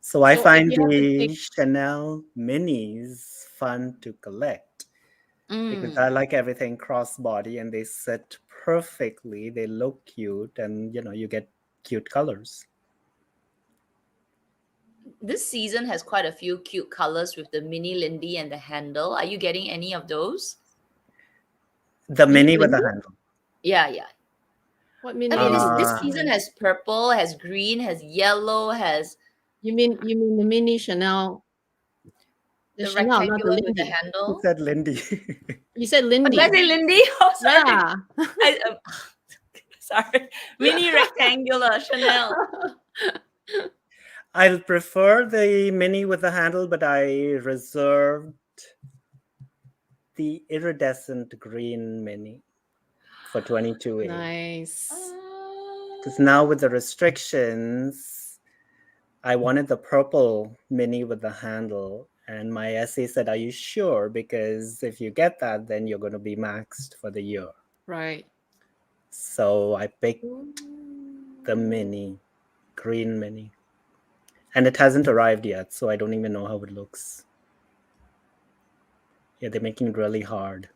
So I So if find you have to the pick, Chanel minis fun to collect because I like everything crossbody and they sit perfectly. They look cute and you get cute colors. This season has quite a few cute colors with the mini Lindy and the handle. Are you getting any of those? The mini with the Lindy? handle. Yeah. what I mini mean, Lindy? this season has purple, has green, has yellow, has You mean the mini Chanel? The the Chanel, not the rectangular with the Lindy. Who handle. said Lindy? You said Oh, did Lindy. I say Lindy? Oh, sorry. Yeah. Sorry. Mini rectangular Chanel. I'll prefer the mini with the handle, but I reserved the iridescent green mini for 22A. Nice. Because now with the restrictions, I wanted the purple mini with the handle. And my essay said, are you sure? Because if you get that, then you're going to be maxed for the year. Right. So I picked the mini, green mini. And it hasn't arrived yet, so I don't even know how it looks. Yeah, they're making it really hard.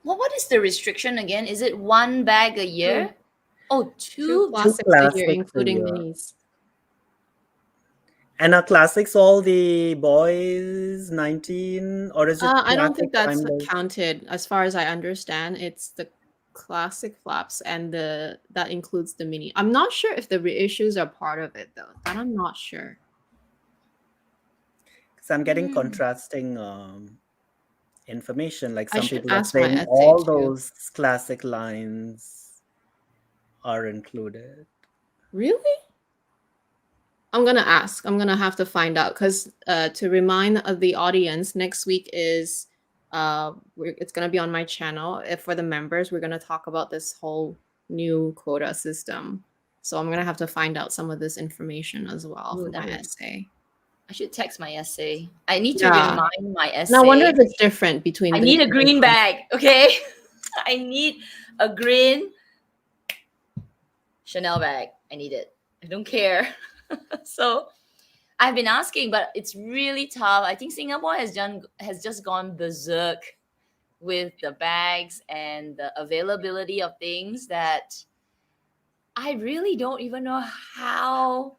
Well, what is the restriction again? Is it one bag a year? Two. Oh, Two two. classics a classics year, a including year. minis. And are classics all the boys 19? Or is it I don't think classic that's timeless? counted. As far as I understand, it's the classic flaps and that includes the mini. I'm not sure if the reissues are part of it though. That I'm not sure. Because I'm getting contrasting information. Like I some should people are ask my saying essay all too. those classic lines are included. Really? I'm gonna ask. I'm gonna have to find out because to remind the audience, next week is it's gonna be on my channel. If for the members, we're gonna talk about this whole new quota system. So I'm gonna have to find out some of this information as well Ooh, for my that would- essay. I should text my essay. I need to Yeah. remind my essay. And I wonder if it's different between. I need a green bag, okay? I need a green Chanel bag. I need it. I don't care. So I've been asking, but it's really tough. I think Singapore has just gone berserk with the bags and the availability of things that I really don't even know how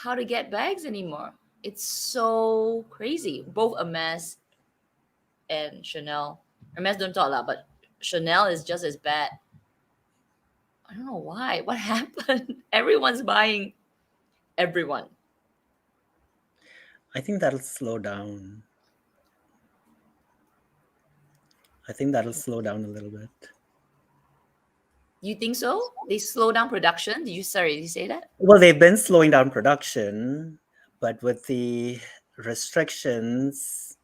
to get bags anymore. It's so crazy. Both Hermes and Chanel. Hermes don't talk a lot, but Chanel is just as bad. I don't know why. What happened? Everyone's buying. Everyone. I think that'll slow down. I think that'll slow down a little bit. You think so? They slow down production? Did you say that? Well, they've been slowing down production, but with the restrictions,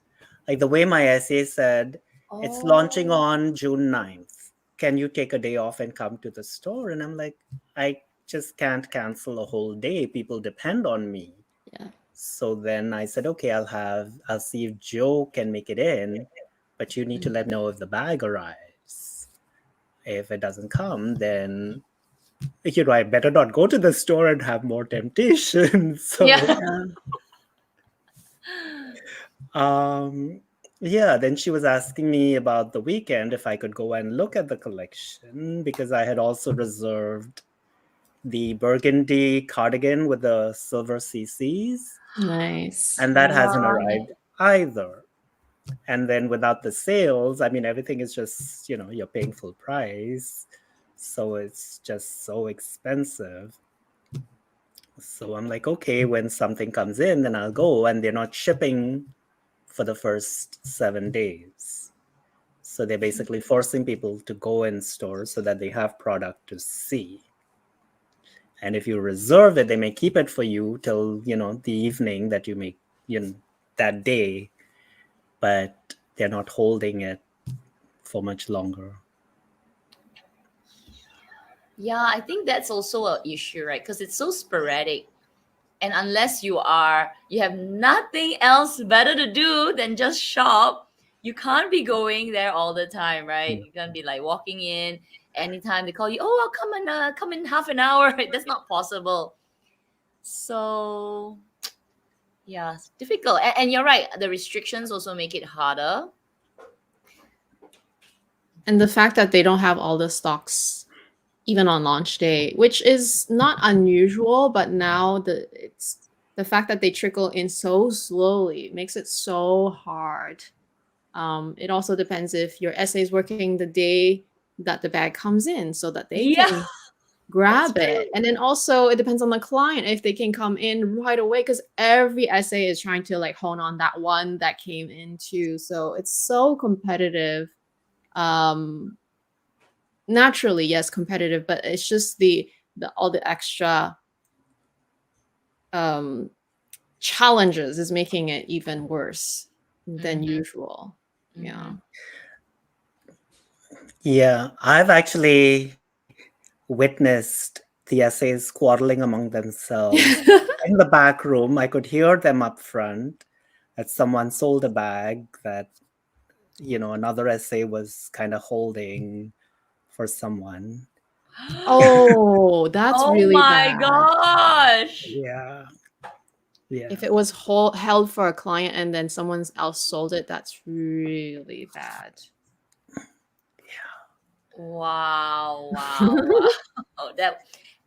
like the way my essay said, it's launching Oh. on June 9th. Can you take a day off and come to the store? And I'm like, I just can't cancel a whole day. People depend on me. Yeah. So then I said, okay, I'll see if Joe can make it in, but you need to let me know if the bag arrives. If it doesn't come, then I better not go to the store and have more temptation. So Yeah. then she was asking me about the weekend if I could go and look at the collection, because I had also reserved the burgundy cardigan with the silver CCs. Nice. And that hasn't Wow. arrived either. And then without the sales, I mean, everything is just, you're paying full price. So it's just so expensive. So I'm like, okay, when something comes in, then I'll go. And they're not shipping for the first 7 days. So they're basically forcing people to go in stores so that they have product to see. And if you reserve it, they may keep it for you till, the evening that you make, that day. But they're not holding it for much longer. Yeah, I think that's also an issue, right? Because it's so sporadic. And unless you have nothing else better to do than just shop, you can't be going there all the time, right? You can't be like walking in anytime they call you, oh, I'll come in half an hour. That's not possible. So yeah, it's difficult. And you're right, the restrictions also make it harder. And the fact that they don't have all the stocks even on launch day, which is not unusual, but now it's the fact that they trickle in so slowly makes it so hard. It also depends if your essay is working the day that the bag comes in so that they Yeah. can grab That's it. And then also it depends on the client if they can come in right away, because every essay is trying to like hone on that one that came in too. So it's so competitive. Naturally, yes, competitive, but it's just the all the extra challenges is making it even worse than usual. Yeah. Yeah, I've actually witnessed the essays quarreling among themselves in the back room. I could hear them up front that someone sold a bag that, another essay was kind of holding for someone. Oh, that's Oh really my bad. gosh. Yeah. Yeah. If it was held for a client and then someone else sold it, that's really bad. Wow, wow.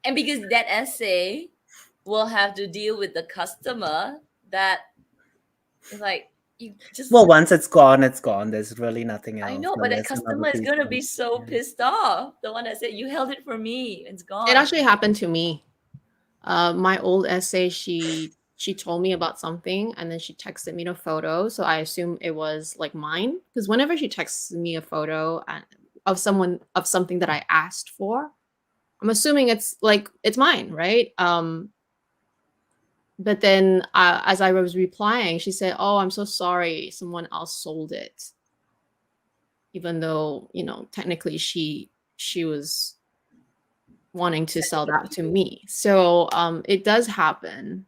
And because that essay will have to deal with the customer that is like, you just Well, once it's gone, it's gone. There's really nothing else. I know, but that unless another customer is piece gonna be comes so in. pissed off. The one that said you held it for me, it's gone. It actually happened to me. My old essay, she told me about something and then she texted me a photo. So I assume it was like mine, because whenever she texts me a photo of something that I asked for, I'm assuming it's mine, right? But then as I was replying, she said, "Oh, I'm so sorry, someone else sold it," even though technically she was wanting to sell that to me. So it does happen.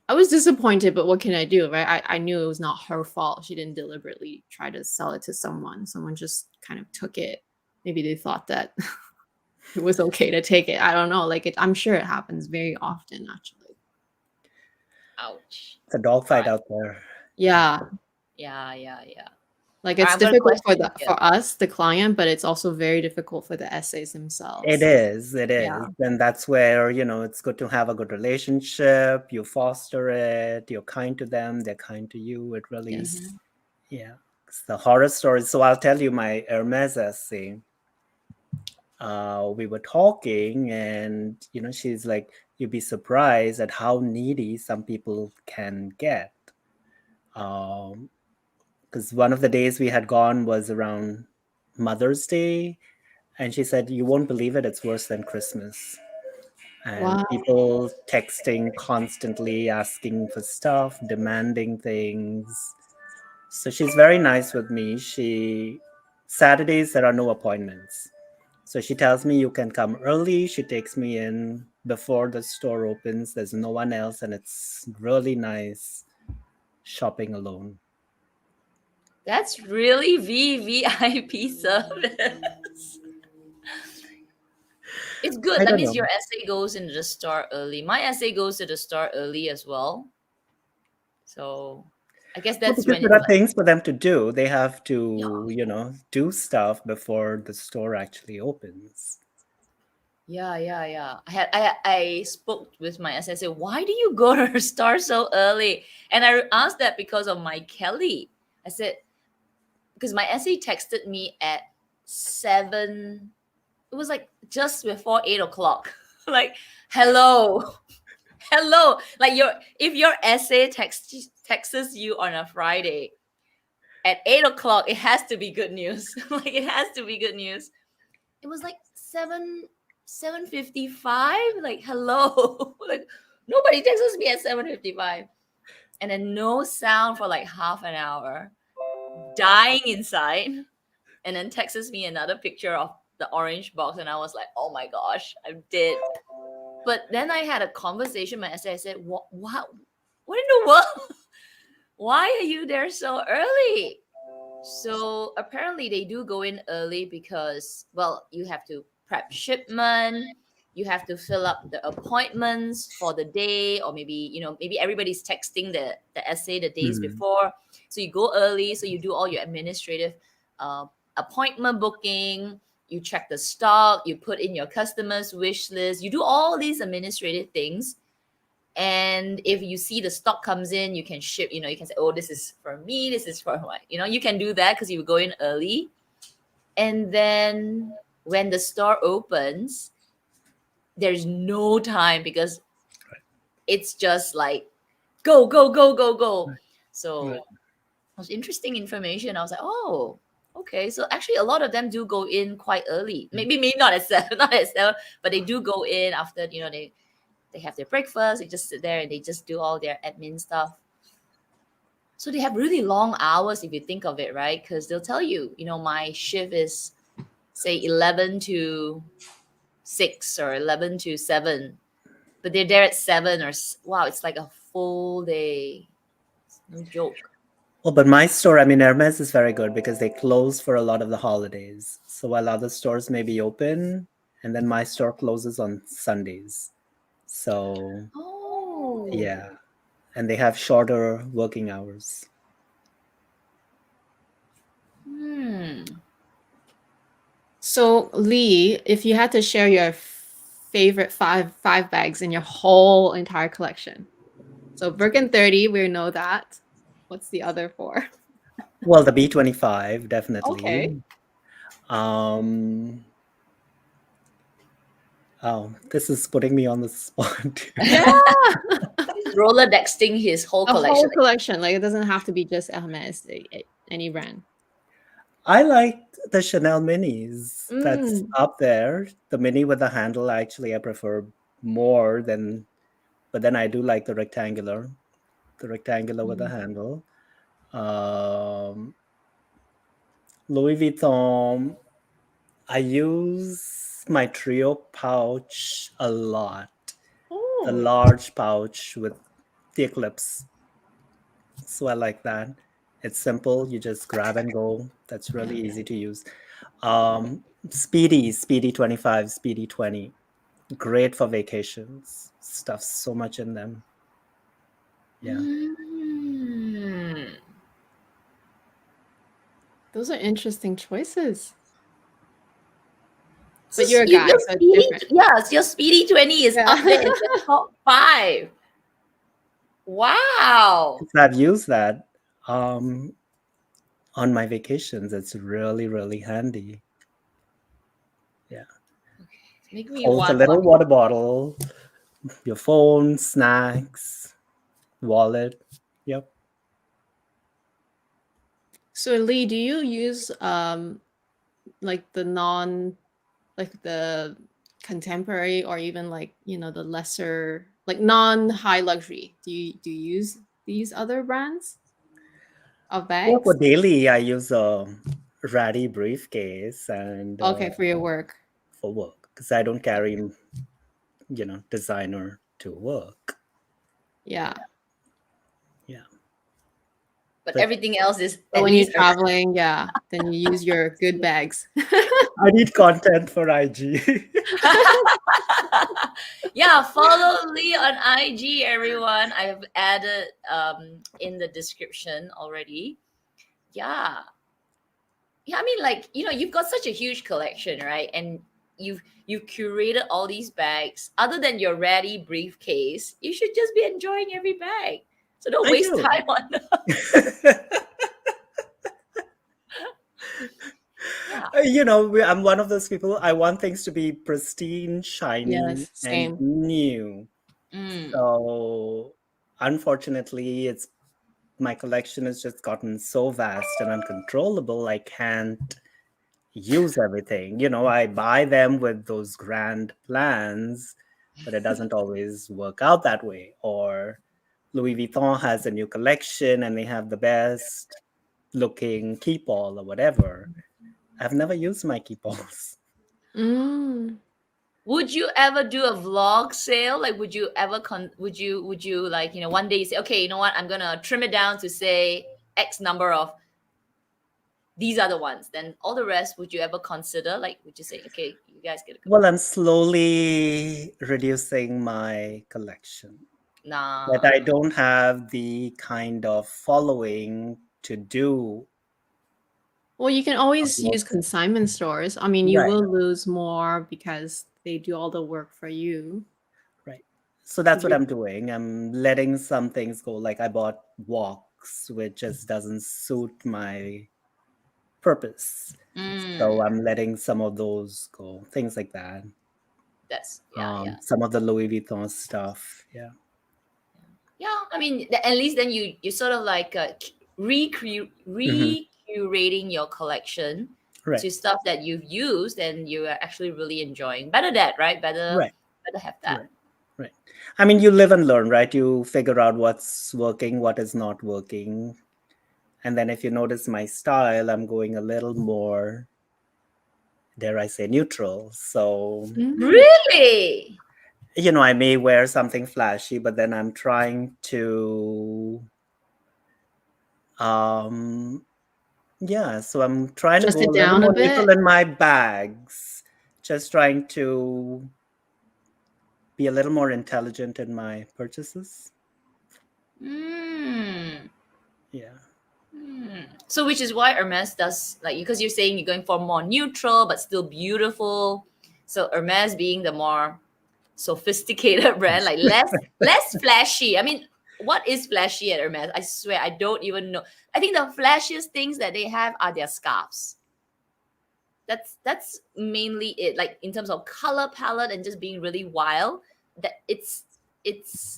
I was disappointed, but what can I do, right? I knew it was not her fault. She didn't deliberately try to sell it to someone. Someone just kind of took it. Maybe they thought that it was okay to take it. I don't know. I'm sure it happens very often, actually. Ouch. It's a dogfight Right. out there. Yeah. Yeah. Like All right, it's I'm gonna difficult for question you. for us, the client, but it's also very difficult for the essays themselves. It is. Yeah. And that's where, it's good to have a good relationship. You foster it, you're kind to them, they're kind to you. It really, Yes. yeah. It's the horror stories. So I'll tell you my Hermes essay. We were talking, and, she's like, you'd be surprised at how needy some people can get. Because one of the days we had gone was around Mother's Day. And she said, you won't believe it, it's worse than Christmas. And Wow. people texting constantly, asking for stuff, demanding things. So she's very nice with me. Saturdays, there are no appointments. So she tells me you can come early. She takes me in before the store opens. There's no one else, and it's really nice shopping alone. That's really VVIP service. It's good. I That don't means know. your essay goes into the store early. My essay goes to the store early as well. So I guess Well, that's because when there it's are like, things for them to do. They have yeah, to, do stuff before the store actually opens. yeah. I spoke with my essay. I said, why do you go to her store so early? And I asked that because of my Kelly. I said, because my essay texted me at 7. It was like just before 8 o'clock. Like, hello. Hello. Like if your essay texts you on a Friday at 8 o'clock, it has to be good news. Like it has to be good news. It was like 7:55. Like, hello. Like nobody texts me at 7:55. And then no sound for like half an hour. Dying inside. And then texts me another picture of the orange box, and I was like, oh my gosh, I'm dead. But then I had a conversation with my essay. I said, what in the world? Why are you there so early? So apparently they do go in early because, well, you have to prep shipment, you have to fill up the appointments for the day, or maybe everybody's texting the essay the days before. So you go early, so you do all your administrative uh, appointment booking, you check the stock, you put in your customers wish list, you do all these administrative things. And if you see the stock comes in, you can ship, you can say, oh, this is for me, this is for what, you can do that because you go in early. And then when the store opens, there's no time because it's just like go. So it was interesting information. I was like, oh, okay. So actually a lot of them do go in quite early. Maybe not at 7, not at 7, but they do go in after, they have their breakfast, they just sit there and they just do all their admin stuff. So they have really long hours if you think of it, right? Because they'll tell you, my shift is say 11 to 6 or 11 to 7, but they're there at 7 or wow, it's like a full day. No joke. Well, but my store, I mean, Hermes is very good because they close for a lot of the holidays. So while other stores may be open, and then my store closes on Sundays. So, Oh. yeah. And they have shorter working hours. So Lee, if you had to share your favorite five bags in your whole entire collection. So Birkin 30, we know that. What's the other 4? Well, the B25, definitely. Okay. Oh, this is putting me on the spot. Yeah. He's Rolodexing his whole The collection. whole collection. Like it doesn't have to be just Hermes, any brand. I like the Chanel minis. That's up there. The mini with the handle, actually, I prefer more than, but then I do like the rectangular with the handle. Louis Vuitton, I use my trio pouch a lot. The large pouch with the eclipse. So I like that. It's simple. You just grab and go. That's really easy to use. Speedy 25, Speedy 20. Great for vacations. Stuff so much in them. Yeah. Mm. Those are interesting choices. So But you're a your guy, so it's speedy, different. yes, your speedy 20 is Yeah. up there in the top 5. Wow. I've used that on my vacations. It's really, really handy. Yeah. Make me Holds a want little one. water bottle, your phone, snacks, wallet. Yep. So Lee, do you use like the contemporary or even like, the lesser, like non-high luxury? Do you use these other brands of Yeah, for bags? daily, I use a ratty briefcase and Okay, for your work. for work because I don't carry, designer to work. Yeah. Yeah. But But everything else is But at when you're least traveling, yeah, then you use your good bags. I need content for IG. yeah, follow Lee on IG, everyone. I have added in the description already. Yeah. Yeah, I mean, like, you've got such a huge collection, right? And you've curated all these bags. Other than your ratty briefcase, you should just be enjoying every bag. So don't I waste do. time on yeah. I'm one of those people. I want things to be pristine, shiny, Yes, and same. new. Mm. So, unfortunately, my collection has just gotten so vast and uncontrollable. I can't use everything. I buy them with those grand plans, but it doesn't always work out that way. Or Louis Vuitton has a new collection and they have the best looking keepall or whatever. I've never used my keepalls. Mm. Would you ever do a vlog sale? Like, would you ever would you like, one day you say, okay, you know what, I'm gonna trim it down to say X number of these are the ones. Then all the rest, would you ever consider? Like, would you say, okay, you guys get a go? Well, I'm slowly reducing my collection. But Nah. I don't have the kind of following to do Well, you can a always vlog use sale. consignment stores. I mean, you Right, will lose more because they do all the work for you. right. So that's Because what you're I'm doing. I'm letting some things go. Like I bought walks, which just doesn't suit my purpose. So Mm, I'm letting some of those go. Things like that. that's yeah. Some of the Louis Vuitton stuff. Yeah. Yeah, I mean, at least then you sort of like Hmm. recurating your collection Right. to stuff that you've used and you are actually really enjoying. Better that, right? Right. Better have that. Right. Right. I mean, you live and learn, right? You figure out what's working, what is not working. And then if you notice my style, I'm going a little more, dare I say, neutral. So, Mm. Really? I may wear something flashy, but then I'm trying to, um, yeah, so I'm trying to Adjust go it a little down a more neutral bit. in my bags, just trying to be a little more intelligent in my purchases. Mm. Yeah. So, which is why Hermes does, like, because you're saying you're going for more neutral but still beautiful. So Hermes being the more sophisticated brand, like less flashy. I mean, what is flashy at Hermes? I swear I don't even know. I think the flashiest things that they have are their scarves. That's mainly it. Like in terms of color palette and just being really wild. That it's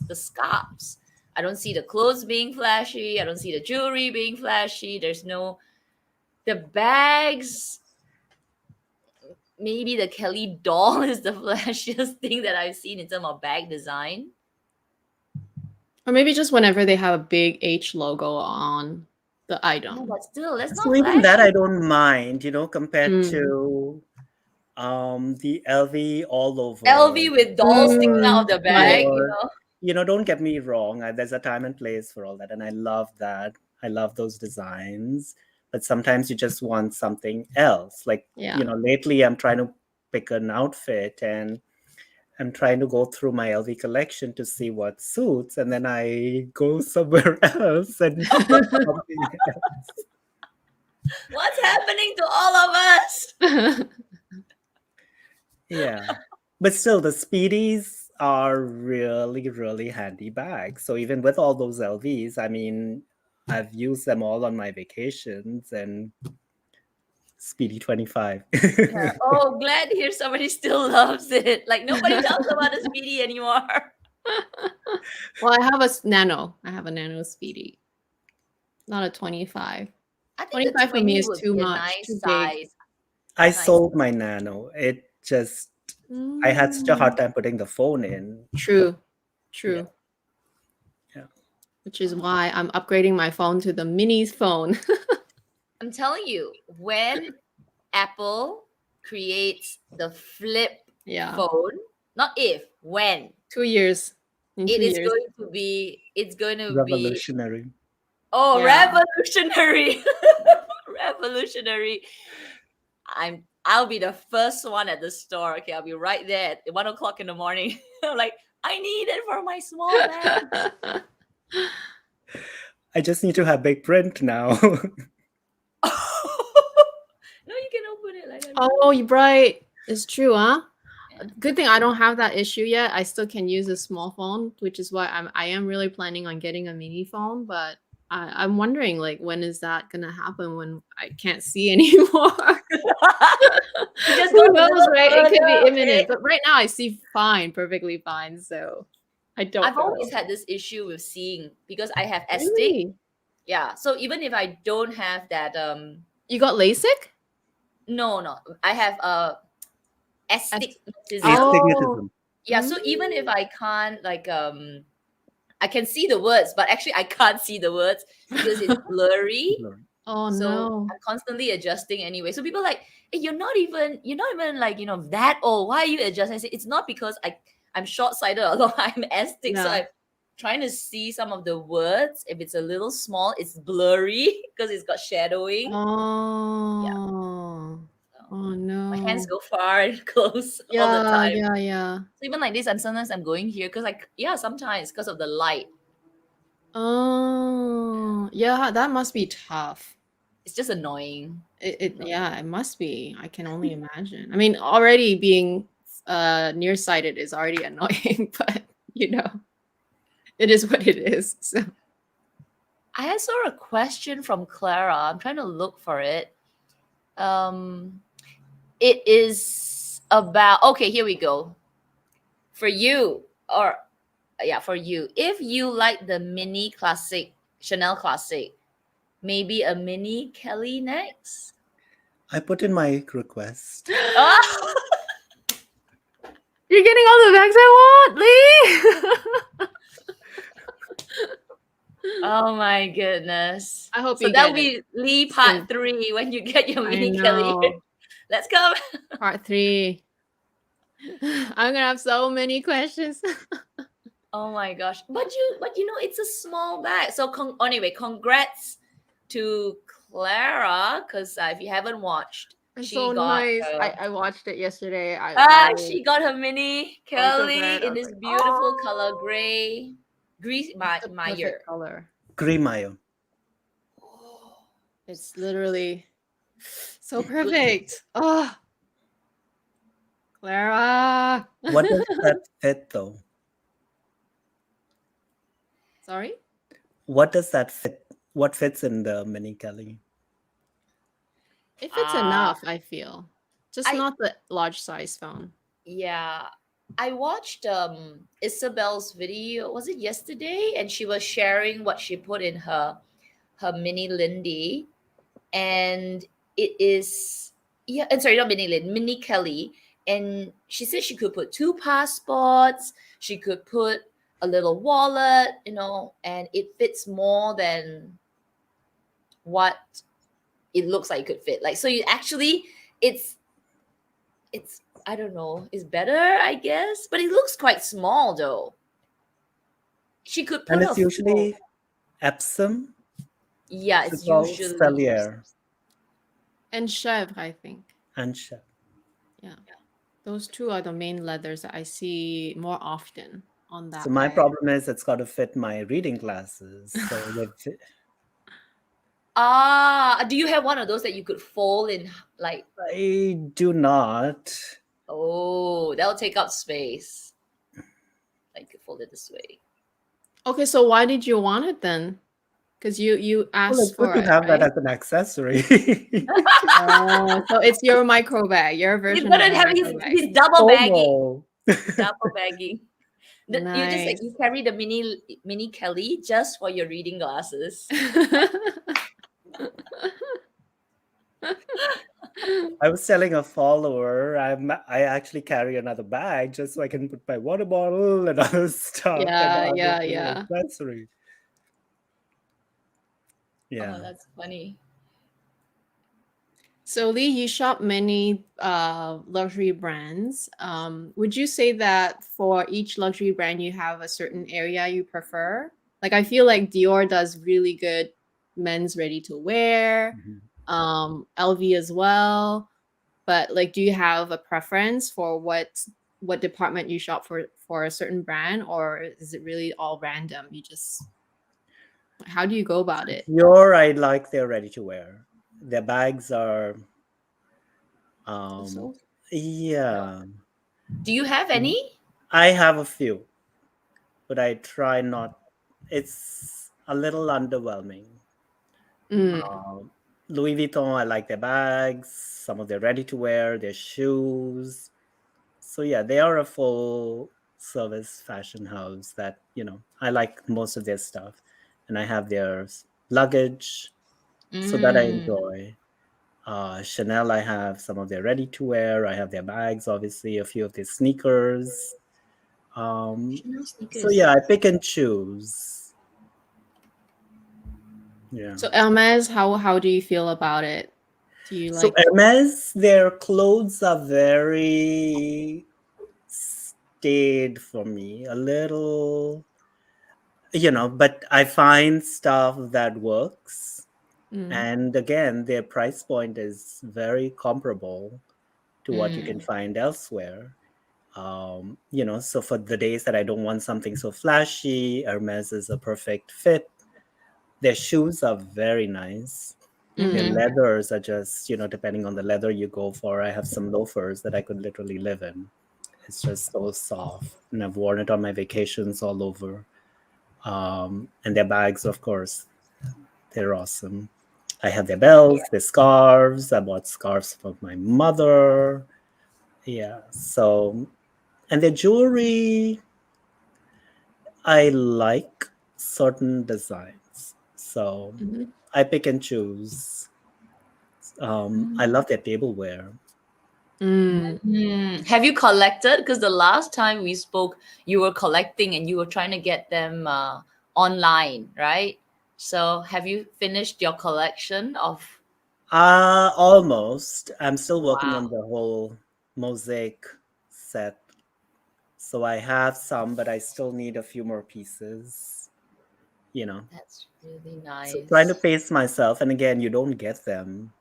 the scarves. I don't see the clothes being flashy. I don't see the jewelry being flashy. There's no the bags. Maybe the Kelly doll is the flashiest thing that I've seen in terms of bag design. Or maybe just whenever they have a big H logo on the No, item. but still, that's So not even that flashy. I don't mind, compared Mm. to the LV all over. LV with dolls sticking out of Mm. the Right. bag, Or, don't get me wrong, there's a time and place for all that, and I love that. I love those designs, but sometimes you just want something else. Like, Yeah. lately I'm trying to pick an outfit, and I'm trying to go through my LV collection to see what suits, and then I go somewhere else and something else. What's happening to all of us? Yeah. But still, the Speedies are really, really handy bags. So even with all those LVs, I mean, I've used them all on my vacations and Speedy 25. Yeah. Oh, glad to hear somebody still loves it. Like nobody talks about a Speedy anymore. Well, I have a Nano. I have a Nano Speedy. Not a 25. I think the 25 for me 20 is would too be a much, nice too big. size. I Nice. sold my Nano. It just, I had such a hard time putting the phone in. True. Yeah. Which is why I'm upgrading my phone to the mini phone. I'm telling you, when Apple creates the flip Yeah. phone, not if, when, 2 years. In it 2 is years. going to be Revolutionary. Yeah. revolutionary. Revolutionary. I'll be the first one at the store. Okay, I'll be right there at 1 o'clock in the morning. I'm like, I need it for my small bag. I just need to have big print now. No, you can open it like that. Oh, you're right. It's true, huh? Yeah. Good thing I don't have that issue yet. I still can use a small phone, which is why I am really planning on getting a mini phone. But I'm wondering, like, when is that gonna happen when I can't see anymore? Just Who go a knows, little right? It could be further, imminent. okay? But right now I see fine, perfectly fine. So I don't I've know. always had this issue with seeing because I have astig. Really? Yeah. So even if I don't have that You got LASIK? no, I have astigmatism. Oh. Astigmatism. Yeah, so even if I can't like I can see the words, but actually I can't see the words because it's blurry. Oh So no. I'm constantly adjusting anyway. So people are like, hey, you're not even like, that old. Why are you adjusting? I say, it's not because I'm short-sighted, although I'm astig. So Yeah. I'm trying to see some of the words. If it's a little small, it's blurry because it's got shadowing. Oh. So Oh no. my hands go far and close all the time. Yeah. So even like this, sometimes I'm going here because sometimes because of the light. Oh, yeah, that must be tough. It's just annoying. Yeah, it must be. I can only imagine. I mean, already being nearsighted is already annoying, but it is what it is. So I saw a question from Clara. I'm trying to look for it. It is about, okay, here we go. For you, for you, if you like the mini classic, Chanel classic, maybe a mini Kelly next. I put in my request. Oh, you're getting all the bags I want, Lee. oh my goodness. I hope so you that'll get be it Lee part 3 when you get your I mini Kelly. know. Let's go. Part 3. I'm gonna have so many questions. Oh my gosh. But it's a small bag. So anyway, congrats to Clara, because if you haven't watched, It's she so got nice. her, I watched it yesterday. she got her mini Kelly glad. I in was this like, beautiful "Oh." color gray. It's the Meyer. perfect color. Grimayo. It's literally so perfect. Oh, Clara. What does that fit though? Sorry? What does that fit? What fits in the mini Kelly? It fits enough, I feel. Just I- not the large size phone. Yeah. I watched Isabel's video, was it yesterday? And she was sharing what she put in her mini Lindy. And it is, and sorry, not mini Lynn, mini Kelly. And she said she could put 2 passports, she could put a little wallet, and it fits more than what it looks like it could fit. Like, so you actually, it's I don't know, it's better, I guess, but it looks quite small though. She could put And it's her usually Epsom. yeah, it's called usually Stellier And Chevre, I think. and Chef. Yeah. Those two are the main leathers that I see more often on So that my bag. problem is it's got to fit my reading glasses. So Do you have one of those that you could fold in like? I do not. Oh, that'll take up space. Like you fold it this way. Okay, so why did you want it then? Because you Well, asked it's good for to it, have that right? as an accessory. Oh, so it's your micro bag, your He's version of gonna a have micro bag. he's double bagging. FOMO. Double bagging. You just like Nice. you carry the mini Kelly just for your reading glasses. I was telling a follower I actually carry another bag just so I can put my water bottle and other stuff and Yeah, have it yeah, as an yeah. accessory. Oh, Yeah. that's funny. So Lee, you shop many luxury brands. Would you say that for each luxury brand you have a certain area you prefer? Like I feel like Dior does really good men's ready to wear, Mhm. LV as well. But like do you have a preference for what department you shop for a certain brand, or is it really all random? You just how do you go about it? Dior, I like their ready to wear. Their bags are, Also? yeah. Do you have any? I have a few, but I try not. It's a little underwhelming. Mm, Um, Louis Vuitton, I like their bags, some of their ready to wear, their shoes. So yeah, they are a full service fashion house that, I like most of their stuff. And I have their luggage, so that I Mm. enjoy. Chanel, I have some of their ready to wear. I have their bags, obviously, a few of their sneakers. Chanel So sneakers. yeah, I pick and choose. Yeah. so Hermes, how do you feel about it? Do you So like Hermes, their clothes are very staid for me, a little, but I find stuff that works. mm, And again, their price point is very comparable to what you can Mm. find elsewhere. So for the days that I don't want something so flashy, Hermes is a perfect fit. Their shoes are very nice. Their mm, Mm-hmm. leathers are just, depending on the leather you go for. I have some loafers that I could literally live in. It's just so soft. And I've worn it on my vacations all over. And their bags, of course, they're awesome. I have their belts, their scarves. I bought scarves for my mother. Yeah. So, and their jewelry, I like certain designs. So mhm. I pick and choose. I love their tableware. Mm. Have you collected? Because the last time we spoke, you were collecting and you were trying to get them online, right? So have you finished your collection of? Almost. I'm still working Wow, on the whole mosaic set. So I have some, but I still need a few more pieces, you know. that's really So trying to nice. pace myself. And again, you don't get them.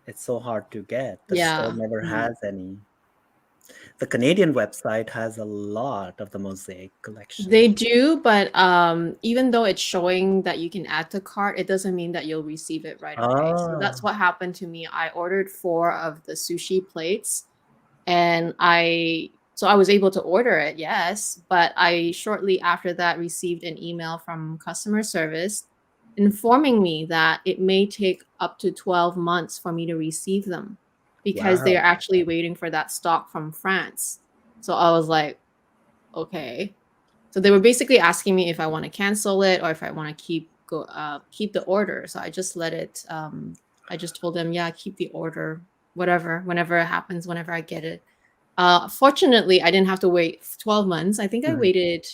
It's so hard to get. The store Yeah. never Mm. has any. The Canadian website has a lot of the mosaic collection. They do, but even though it's showing that you can add to cart, it doesn't mean that you'll receive it right away. So Ah, that's what happened to me. I ordered 4 of the sushi plates, and I was able to order it, yes, but I shortly after that received an email from customer service informing me that it may take up to 12 months for me to receive them because wow. they're actually waiting for that stock from France. So I was like, okay. So they were basically asking me if I want to cancel it or if I want to keep the order. So I just let it. I just told them, yeah, keep the order, whatever, whenever it happens, whenever I get it. Fortunately, I didn't have to wait 12 months. I think I Mhm. waited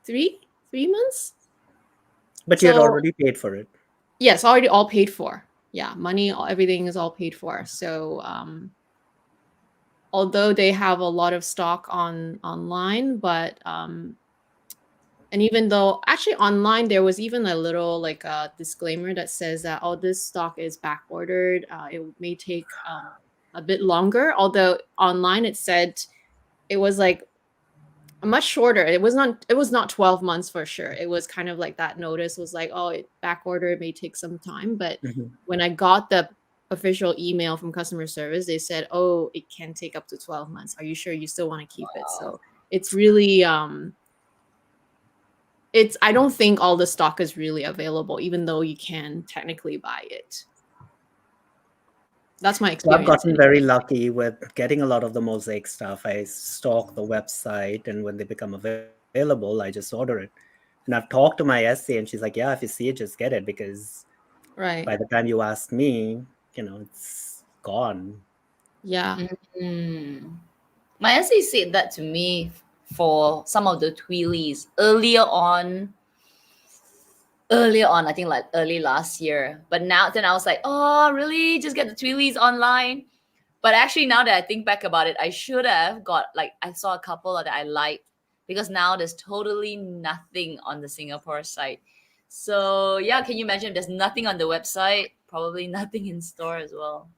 three months. But you had So already paid for it. yes, already all paid for. Yeah, money, everything is all paid for. So although they have a lot of stock online, but and even though actually online there was even a little like a disclaimer that says that oh this stock is back ordered, it may take a bit longer. Although online it said it was like much shorter. It was not 12 months for sure. It was kind of like that notice was like, oh, it back order, it may take some time. But when I got the official email from customer service, they said, oh, it can take up to 12 months. Are you sure you still want to keep it? So it's really I don't think all the stock is really available, even though you can technically buy it. That's my So experience. I've gotten very lucky with getting a lot of the mosaic stuff. I stalk the website, and when they become available, I just order it. And I've talked to my SC, and she's like, yeah, if you see it, just get it, because Right. by the time you ask me, it's gone. Yeah. My essay said that to me for some of the Tweelies earlier on, I think like early last year. But now then I was like, oh really, just get the Tweelies online. But actually now that I think back about it, I should have got, like, I saw a couple that I liked, because now there's totally nothing on the Singapore site. So yeah, can you imagine if there's nothing on the website? Probably nothing in store as well.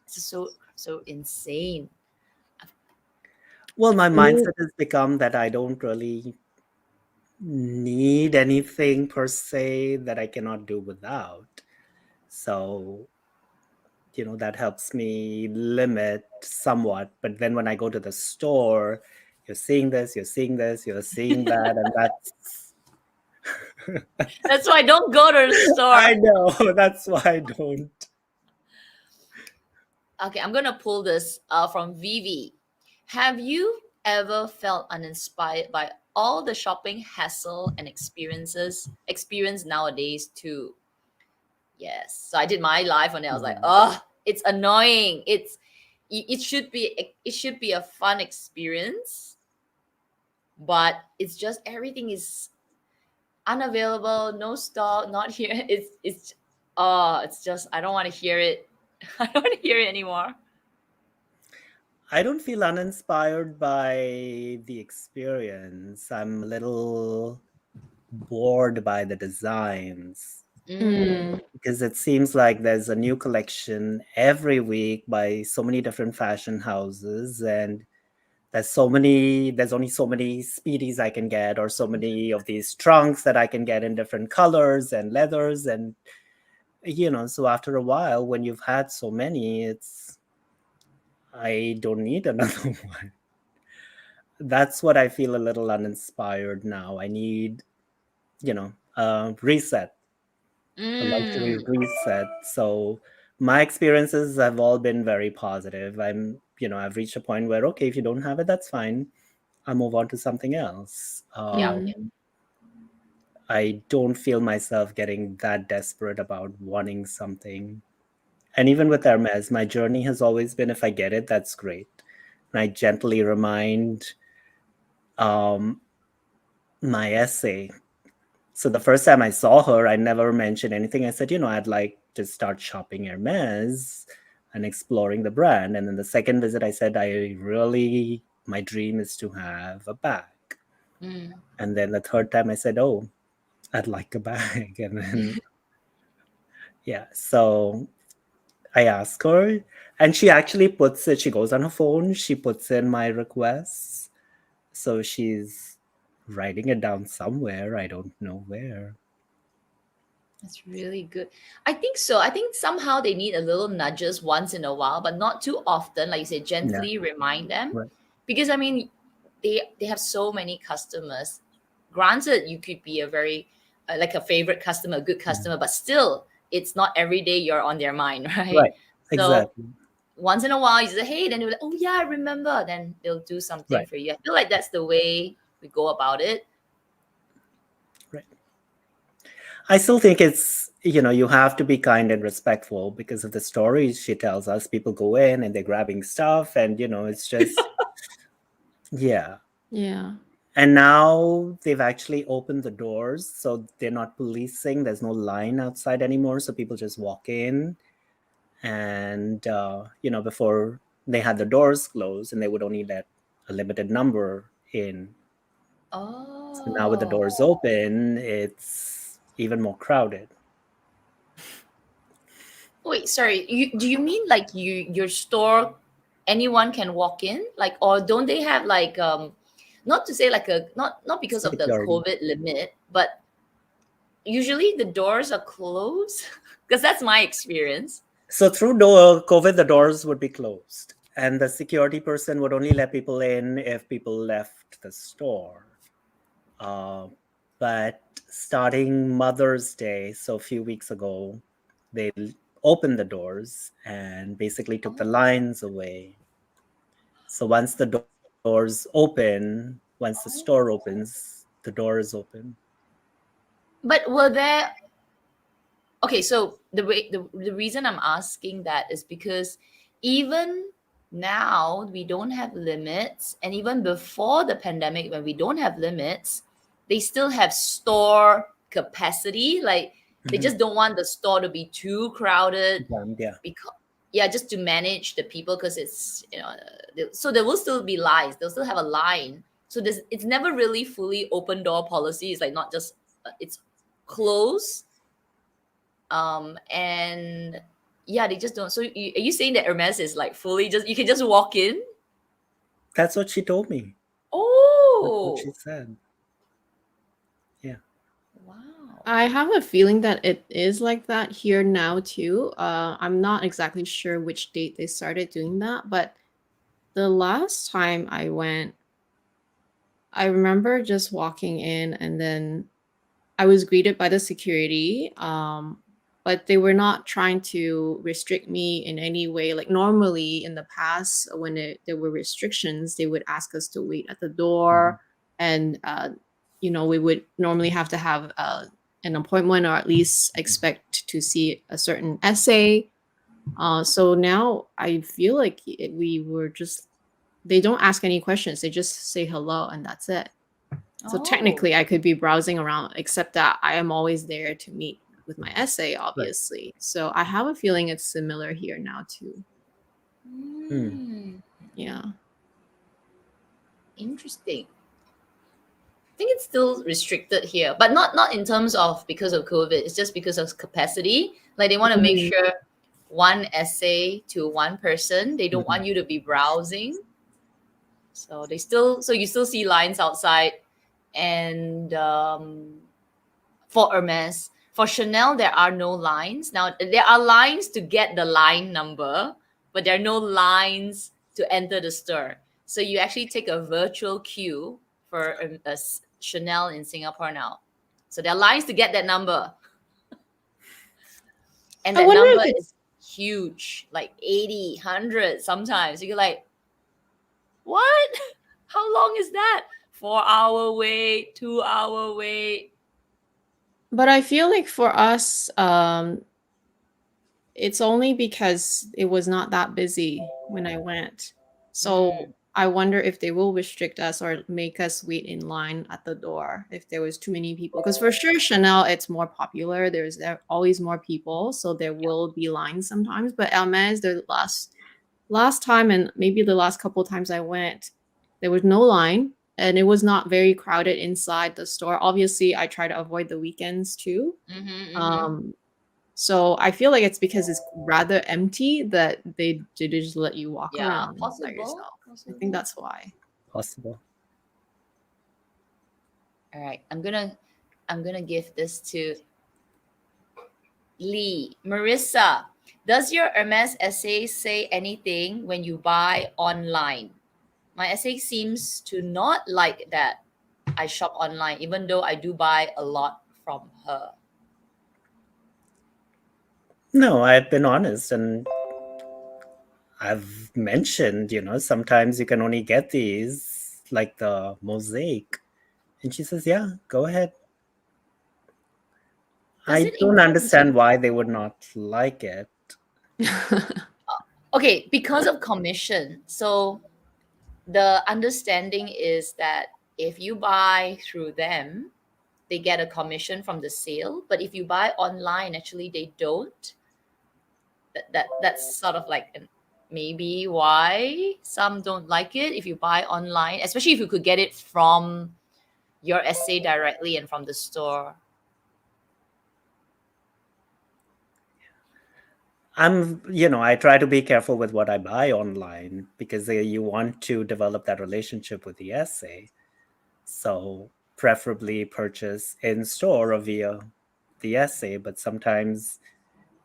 It's just so insane. Well, my mindset has become that I don't really need anything per se that I cannot do without. So, that helps me limit somewhat. But then when I go to the store, you're seeing this, you're seeing this, you're seeing that, and That's why I don't go to the store. I know, that's why I don't. Okay, I'm gonna pull this from Vivi. Have you ever felt uninspired by all the shopping hassle and experience nowadays too? Yes. So I did my live on it. I was like, oh, it's annoying. It should be a fun experience, but it's just everything is unavailable, no stock, not here. It's just I don't want to hear it. I don't want to hear it anymore. I don't feel uninspired by the experience. I'm a little bored by the designs. Because it seems like there's a new collection every week by so many different fashion houses, and there's only so many speedies I can get, or so many of these trunks that I can get in different colors and leathers, and so after a while, when you've had so many, I don't need another one. That's what I feel a little uninspired now. I need a reset, a luxury reset. So my experiences have all been very positive. I've reached a point where, okay, if you don't have it, that's fine. I'll move on to something else. I don't feel myself getting that desperate about wanting something. And even with Hermes, my journey has always been, if I get it, that's great. And I gently remind my essay. So the first time I saw her, I never mentioned anything. I said, I'd like to start shopping Hermes and exploring the brand. And then the second visit, I said, my dream is to have a bag. And then the third time I said, oh, I'd like a bag. And then, so I ask her, and she actually she goes on her phone, she puts in my requests. So she's writing it down somewhere. I don't know where. That's really good. I think so. I think somehow they need a little nudges once in a while, but not too often. Like you say, gently remind them. Right. Because I mean, they have so many customers. Granted, you could be a very like a favorite customer, a good customer, but still, it's not every day you're on their mind, right? Right. So Exactly. once in a while, you say, hey, then they're like, oh yeah, I remember. Then they'll do something for you. I feel like that's the way we go about it. Right. I still think it's, you have to be kind and respectful, because of the stories she tells us. People go in and they're grabbing stuff, and, it's just, yeah. And now they've actually opened the doors, so they're not policing. There's no line outside anymore, so people just walk in. And, before they had the doors closed, and they would only let a limited number in. Oh. So now with the doors open, it's even more crowded. Wait, sorry. Do you mean like your store anyone can walk in? Like, or don't they have like not to say like a not because of the Security. COVID limit, but usually the doors are closed? Because that's my experience. So through COVID, the doors would be closed, and the security person would only let people in if people left the store. But starting Mother's Day, so a few weeks ago, they opened the doors and basically took the lines away. So once the doors open, once the store opens, the door is open. But were there okay, so the reason I'm asking that is because even now we don't have limits, and even before the pandemic when we don't have limits, they still have store capacity. Like they just don't want the store to be too crowded Yeah. because yeah, just to manage the people, because it's so there will still be lines, they'll still have a line, so it's never really fully open door policy. It's like not just it's closed, and yeah, they just don't. So are you saying that Hermes is like fully just you can just walk in? That's what she told me. That's what she Oh, said. Yeah. wow. I have a feeling that it is like that here now too. I'm not exactly sure which date they started doing that, but the last time I went, I remember just walking in and then I was greeted by the security, but they were not trying to restrict me in any way. Like normally in the past, when there were restrictions, they would ask us to wait at the door, and we would normally have to have an appointment or at least expect to see a certain essay. So now I feel like we were just they don't ask any questions; they just say hello and that's it. So Oh, technically, I could be browsing around, except that I am always there to meet with my essay, obviously. So I have a feeling it's similar here now too. Yeah. interesting. I think it's still restricted here, but not in terms of because of COVID. It's just because of capacity. Like they want to make Mhm. sure one essay to one person. They don't want you to be browsing. So you still see lines outside, and for Hermes, for Chanel there are no lines. Now there are lines to get the line number, but there are no lines to enter the store. So you actually take a virtual queue for Chanel in Singapore now. So there are lines to get that number, and I that wonder number if it's is huge, like 80, 100 sometimes. You're like, what? How long is that? 4 hour wait, 2 hour wait. but I feel like for us, it's only because it was not that busy when I went. So I wonder if they will restrict us or make us wait in line at the door if there was too many people. Because for sure, Chanel, it's more popular. There always more people, so there will be lines sometimes. But Hermes, the last time and maybe the last couple times I went, there was no line and it was not very crowded inside the store. Obviously, I try to avoid the weekends too. Um, so I feel like it's because it's rather empty that they just let you walk Yeah, around by possible. yourself. I think that's why. Possible. All right, I'm gonna give this to Lee. Marissa, does your Hermes essay say anything when you buy online? My essay seems to not like that I shop online, even though I do buy a lot from her. No, I've been honest, and I've mentioned, sometimes you can only get these, like the mosaic. And she says, yeah, go ahead. Does I it don't include understand why they would not like it. okay, because of commission. So the understanding is that if you buy through them, they get a commission from the sale. But if you buy online, actually they don't. That's sort of like maybe why some don't like it if you buy online, especially if you could get it from your essay directly and from the store. I try to be careful with what I buy online because you want to develop that relationship with the essay. So preferably purchase in store or via the essay. But sometimes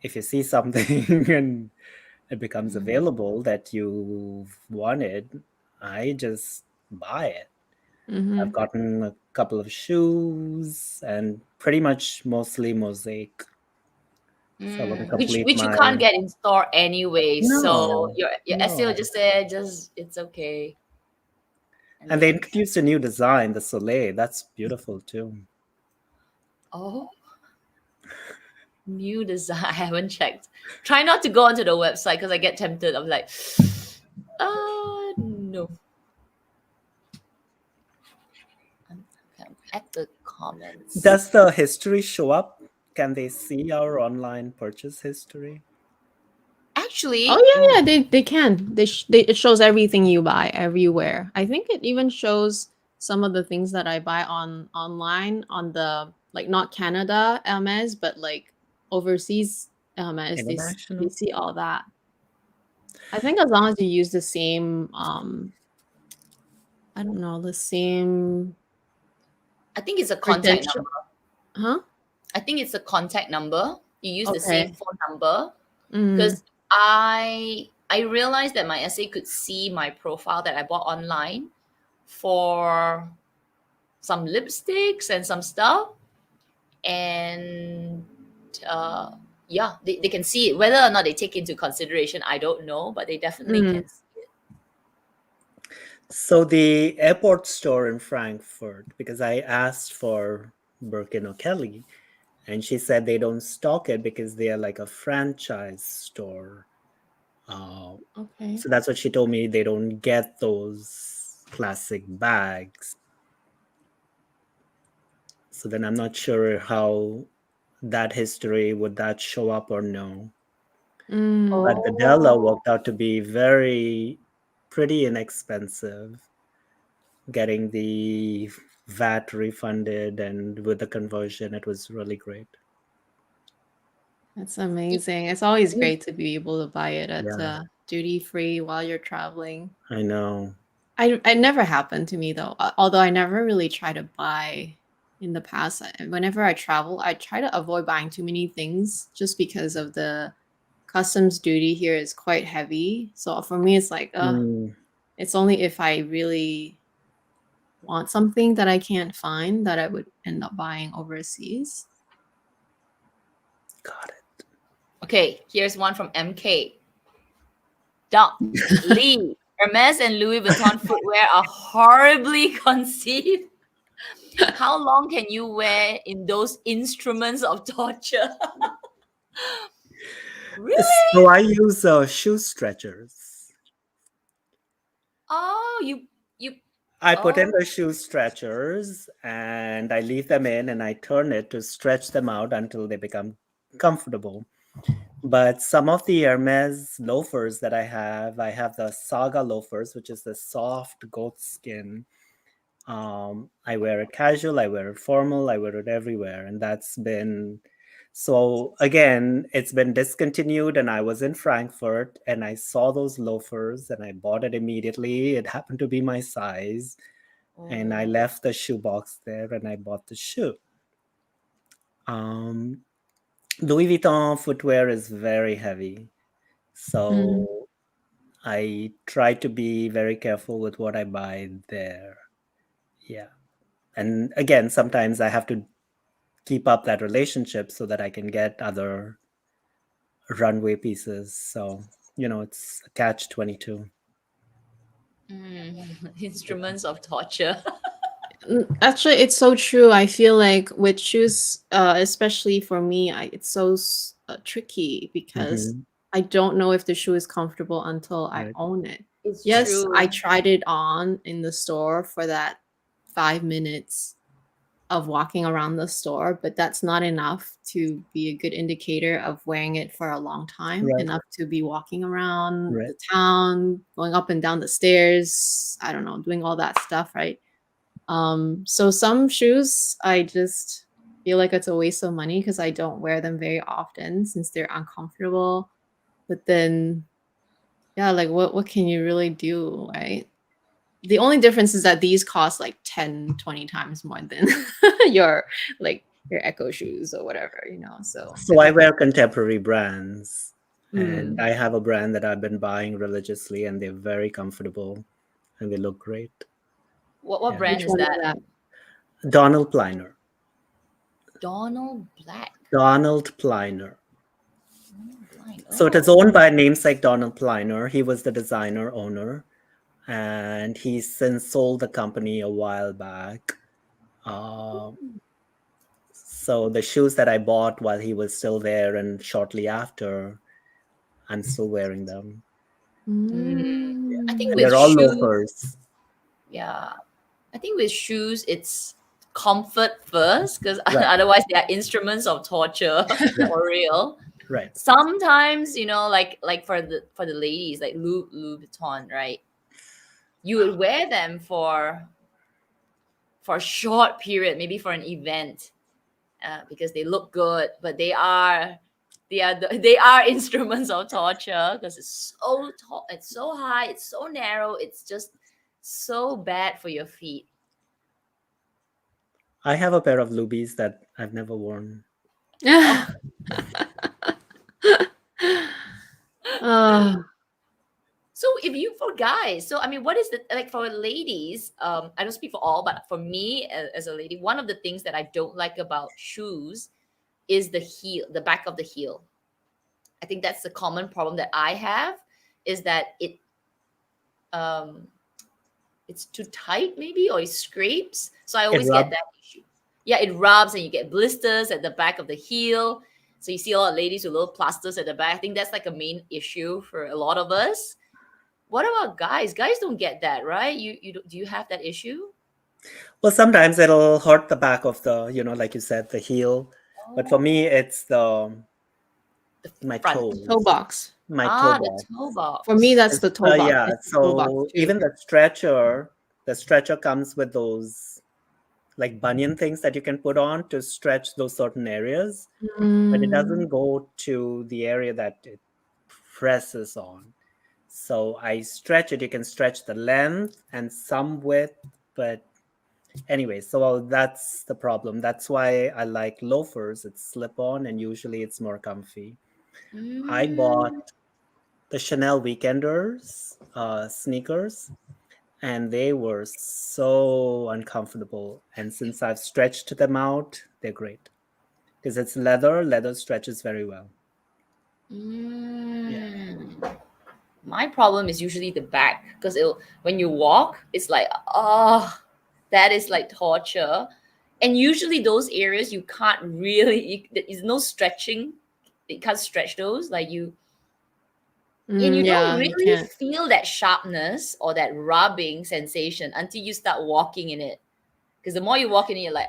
if you see something and it becomes available that you've wanted, I just buy it. I've gotten a couple of shoes and pretty much mostly mosaic. So I want to complete Which you my can't get in store anyway. So no, your essay will no. just say just it's okay. And they introduced a new design, the Soleil. That's beautiful too. Oh, new design. I haven't checked. Try not to go onto the website because I get tempted. I'm like, no. I'm at the comments. Does the history show up? Can they see our online purchase history? Actually, Oh yeah, they can. It shows everything you buy everywhere. I think it even shows some of the things that I buy online on the like not Canada Hermes, but like overseas Hermes. They International? see all that. I think as long as you use the same I don't know, the same I think it's a contact credential. number. Huh? I think it's a contact number. You use the same Okay. phone number Mm. because I realized that my essay could see my profile that I bought online for some lipsticks and some stuff, and yeah, they can see it. Whether or not they take into consideration, I don't know, but they definitely can see it. So the airport store in Frankfurt, because I asked for Birkin or Kelly, and she said they don't stock it because they are like a franchise store. Okay. So that's what she told me. They don't get those classic bags. So then I'm not sure how that history would that show up or no. Mm. But the Della Oh, worked out to be pretty inexpensive. Getting the VAT refunded and with the conversion, it was really great. That's amazing. It's always Mm. great to be able to buy it at Yeah, duty free while you're traveling. I know. It never happened to me though. Although I never really try to buy in the past. Whenever I travel, I try to avoid buying too many things just because of the customs duty here is quite heavy. So for me, it's like, Mm, it's only if I really want something that I can't find that I would end up buying overseas. got it. okay, here's one from MK. Doc Lee, Hermes and Louis Vuitton footwear are horribly conceived. How long can you wear in those instruments of torture? Really? So I use shoe stretchers. Oh, you. I put in Oh, the shoe stretchers and I leave them in and I turn it to stretch them out until they become comfortable. But some of the Hermes loafers that I have the Saga loafers, which is the soft goat skin. I wear it casual, I wear it formal, I wear it everywhere. And that's been so again, it's been discontinued. And I was in Frankfurt and I saw those loafers and I bought it immediately. It happened to be my size. And I oh. left the shoe box there and I bought the shoe. Um, Louis Vuitton footwear is very heavy. Mm. So I try to be very careful with what I buy there. Yeah. And again, sometimes I have to keep up that relationship so that I can get other runway pieces. So, it's a catch 22. Instruments of torture. Actually, it's so true. I feel like with shoes, especially for me, it's so tricky because Mm-hmm. I don't know if the shoe is comfortable until I Right. own it. It's Yes, I true. tried it on in the store for that 5 minutes of walking around the store, but that's not enough to be a good indicator of wearing it for a long time, Right. enough to be walking around Right. the town, going up and down the stairs, I don't know, doing all that stuff, right? So some shoes I just feel like it's a waste of money because I don't wear them very often since they're uncomfortable. But then, yeah, like what can you really do, right? The only difference is that these cost like 10, 20 times more than your like your Echo shoes or whatever, you know. So So I wear contemporary brands, and Mm. I have a brand that I've been buying religiously, and they're very comfortable and they look great. What Yeah. brand Which is one that? is that? Donald Pliner. Donald Black. Donald Pliner. Blind. So it is Oh. owned by namesake Donald Pliner. He was the designer owner, and he since sold the company a while back. So the shoes that I bought while he was still there and shortly after, I'm still wearing them. I think And with they're all shoes, loafers. yeah, I think with shoes, it's comfort first because Right, otherwise they are instruments of torture for real. right. Sometimes, like for the ladies, like Louis Vuitton, right? You would wear them for a short period, maybe for an event, because they look good, but they are instruments of torture because it's so tall, it's so high, it's so narrow, it's just so bad for your feet. I have a pair of Lubies that I've never worn. Oh, Oh, so if you for guys, so I mean, what is the like for ladies? I don't speak for all, but for me as a lady, one of the things that I don't like about shoes is the heel, the back of the heel. I think that's the common problem that I have is that um it's too tight maybe or it scrapes. So I It always get rubs. that issue. Yeah, it rubs and you get blisters at the back of the heel. So you see a lot of ladies with little plasters at the back. I think that's like a main issue for a lot of us. What about guys? Guys don't get that, right? Do you have that issue? Well, sometimes it'll hurt the back of the, like you said, the heel. But for Oh, me, it's the my front. toe toes, box. my toe Ah, the box. toe For me, box. that's the toe box. Yeah, It's the toe box so too. even the stretcher comes with those like bunion things that you can put on to stretch those certain areas, but it Mm. doesn't go to the area that it presses on. So I stretch it. You can stretch the length and some width, but anyway, so that's the problem. That's why I like loafers. It's slip on and usually it's more comfy. I bought Mm. the Chanel Weekenders sneakers, and they were so uncomfortable. And since I've stretched them out, they're great because it's leather. Leather stretches very well. Yeah. Mm. My problem is usually the back because when you walk, it's like, oh, that is like torture. And usually those areas you can't really, there's no stretching. You can't stretch those. Like and you don't Yeah, you really can't. feel that sharpness or that rubbing sensation until you start walking in it. Because the more you walk in it, you're like,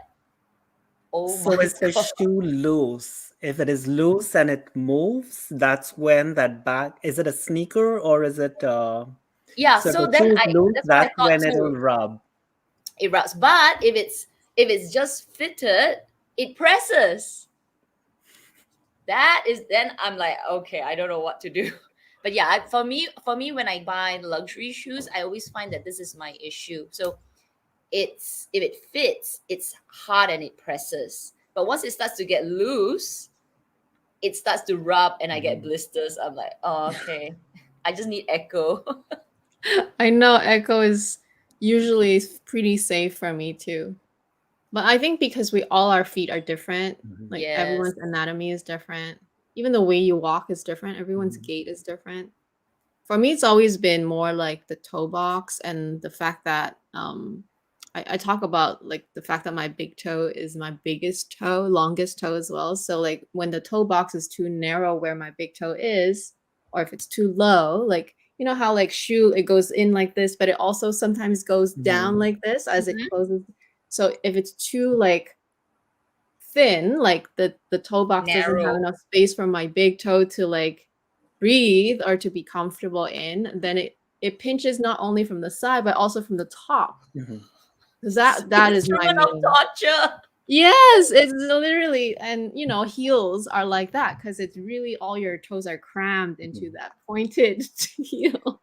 oh So my is the God. shoe loose? If it is loose and it moves, that's when that back, is it a sneaker or is it Yeah, so if so the then shoe is loose, that's what I that's thought when it'll too. rub. It rubs. But if it's just fitted, it presses. That is then I'm like, okay, I don't know what to do. But yeah, for me when I buy luxury shoes, I always find that this is my issue. So it's if it fits, it's hard and it presses. But once it starts to get loose, it starts to rub and I get Mhm. blisters. I'm like, oh, okay. I just need Echo. I know Echo is usually pretty safe for me too. But I think because all our feet are different, Mhm. like Yes. everyone's anatomy is different. Even the way you walk is different. Everyone's Mhm. gait is different. For me, it's always been more like the toe box and the fact that I talk about like the fact that my big toe is my biggest toe, longest toe as well. So like when the toe box is too narrow where my big toe is, or if it's too low, like you know how like shoe it goes in like this, but it also sometimes goes down Mhm. like this as it Mhm. closes. So if it's too like thin, like the toe box doesn't have Narrow. enough space for my big toe to like breathe or to be comfortable in, then it pinches not only from the side but also from the top. Mhm. Because that is my Instrument of main. torture. Yes, it's literally, and heels are like that because it's really all your toes are crammed into that pointed heel.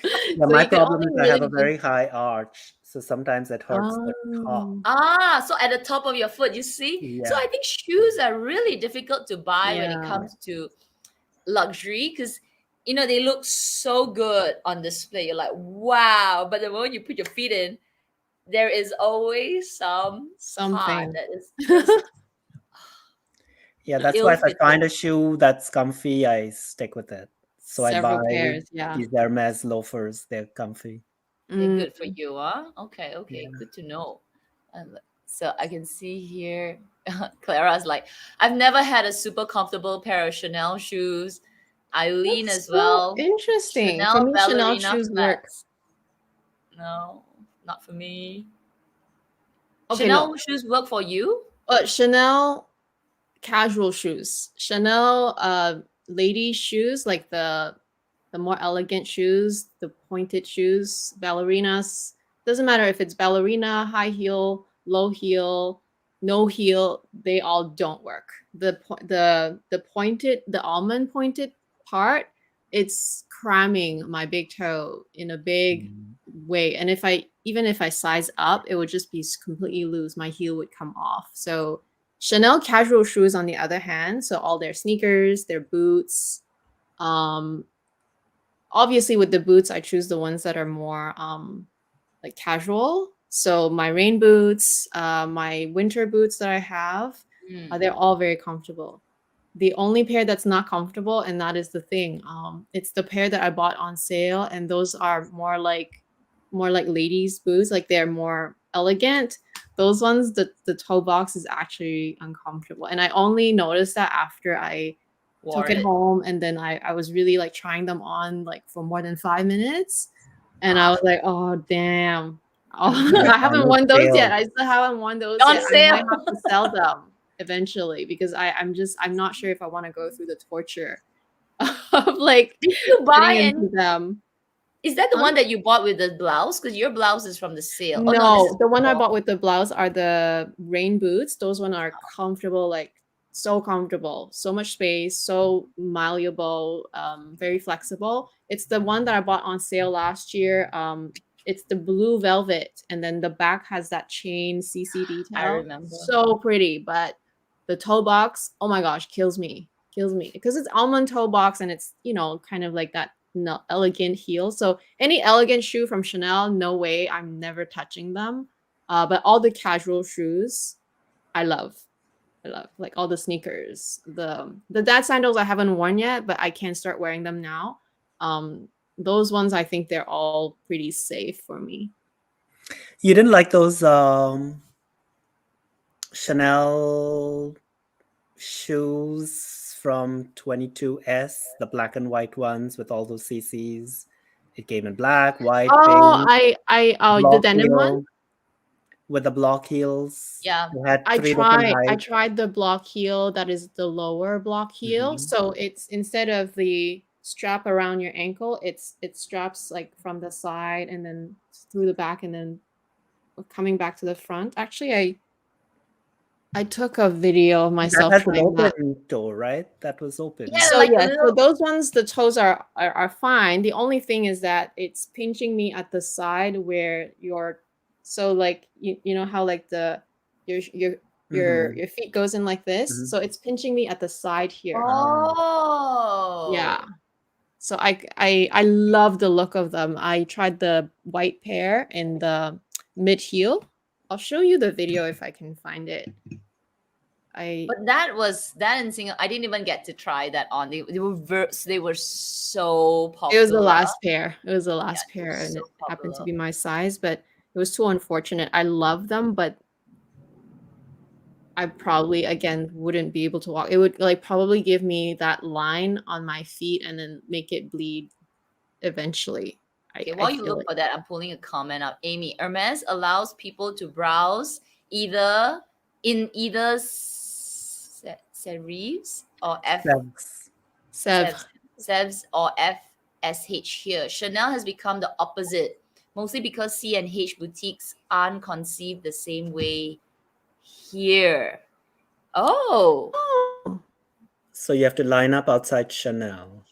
Yeah, So my you can problem only is I have really a very high arch, so sometimes it hurts the top. So at the top of your foot, you see? So Yeah. I think shoes are really difficult to buy when it Yeah. comes to luxury because they look so good on display. You're like, wow. But the moment you put your feet in, there is always some part Something. that is just Yeah, that's why if I ill-fitting. find a shoe that's comfy, I stick with it. So I Several buy pairs, yeah. these Hermes loafers. They're comfy. They're Mm. good for you, huh? Okay, Yeah. good to know. So I can see here, Clara's like, I've never had a super comfortable pair of Chanel shoes. Eileen That's as so well. interesting. For Chanel me, Chanel ballerina shoes work. flats. No, not for me. Okay, no. Chanel shoes work for you? Chanel casual shoes. Chanel lady shoes, like the more elegant shoes, the pointed shoes, ballerinas. Doesn't matter if it's ballerina, high heel, low heel, no heel, they all don't work. The almond pointed part, it's cramming my big toe in a big Mm. way. And even if I size up, it would just be completely loose. My heel would come off. So Chanel casual shoes, on the other hand, so all their sneakers, their boots, obviously with the boots, I choose the ones that are more like casual. So my rain boots, my winter boots that I have, they're all very comfortable. The only pair that's not comfortable, and that is the thing, it's the pair that I bought on sale, and those are more like ladies' boots, like they're more elegant. Those ones, the toe box is actually uncomfortable, and I only noticed that after I took it home, and then I was really like trying them on like for more than 5 minutes, and I was like, oh damn. Oh, Yeah, I on haven't a worn those yet. sale. I still haven't worn those On yet. I might sale. have to sell them eventually because I'm not sure if I want to go through the torture of like Did you buy getting any? into them. Is that the Huh? one that you bought with the blouse? Because your blouse is from the sale. Oh no, this is No, the one I before. bought with the blouse are the rain boots. Those one are comfortable, like so comfortable, so much space, so malleable, very flexible. It's the one that I bought on sale last year. It's the blue velvet, and then the back has that chain CC I detail. remember. So pretty, but the toe box, oh my gosh, kills me because it's almond toe box, and it's kind of like that elegant heel. So any elegant shoe from Chanel, no way, I'm never touching them. But all the casual shoes, I love. I love like all the sneakers. The dad sandals I haven't worn yet, but I can start wearing them now. Those ones I think they're all pretty safe for me. You didn't like those Chanel shoes from 22S, the black and white ones with all those CCs? It came in black, white, Oh, pink, the block denim one. heel with the block heels. Yeah. It had I 3 different heights. tried the block heel, that is the lower block heel. Mhm. So it's instead of the strap around your ankle, it straps like from the side and then through the back and then coming back to the front. Actually, I took a video of That myself has an trying that. open toe, right? That was open. Yeah, So like a yeah, so little. those ones, the toes are fine. The only thing is that it's pinching me at the side where so like you know how like your Mhm. your feet goes in like this. Mhm. So it's pinching me at the side here. Oh. Yeah. So I love the look of them. I tried the white pair in the mid heel. I'll show you the video if I can find it. But that in Singapore. I didn't even get to try that on. They were so It was the popular. last pair. It was the Yeah, last they were pair, and so it happened to popular. be my size, but it was too unfortunate. I love them, but I probably again wouldn't be able to walk. It would like probably give me that line on my feet and then make it bleed eventually. Okay, I while you feel look it. for that, I'm pulling a comment up. Amy, Hermes allows people to browse either serifs or Thanks. Sev. sevs or FSH here. Chanel has become the opposite, mostly because C and H boutiques aren't conceived the same way here. Oh. Oh. So you have to line up outside Chanel.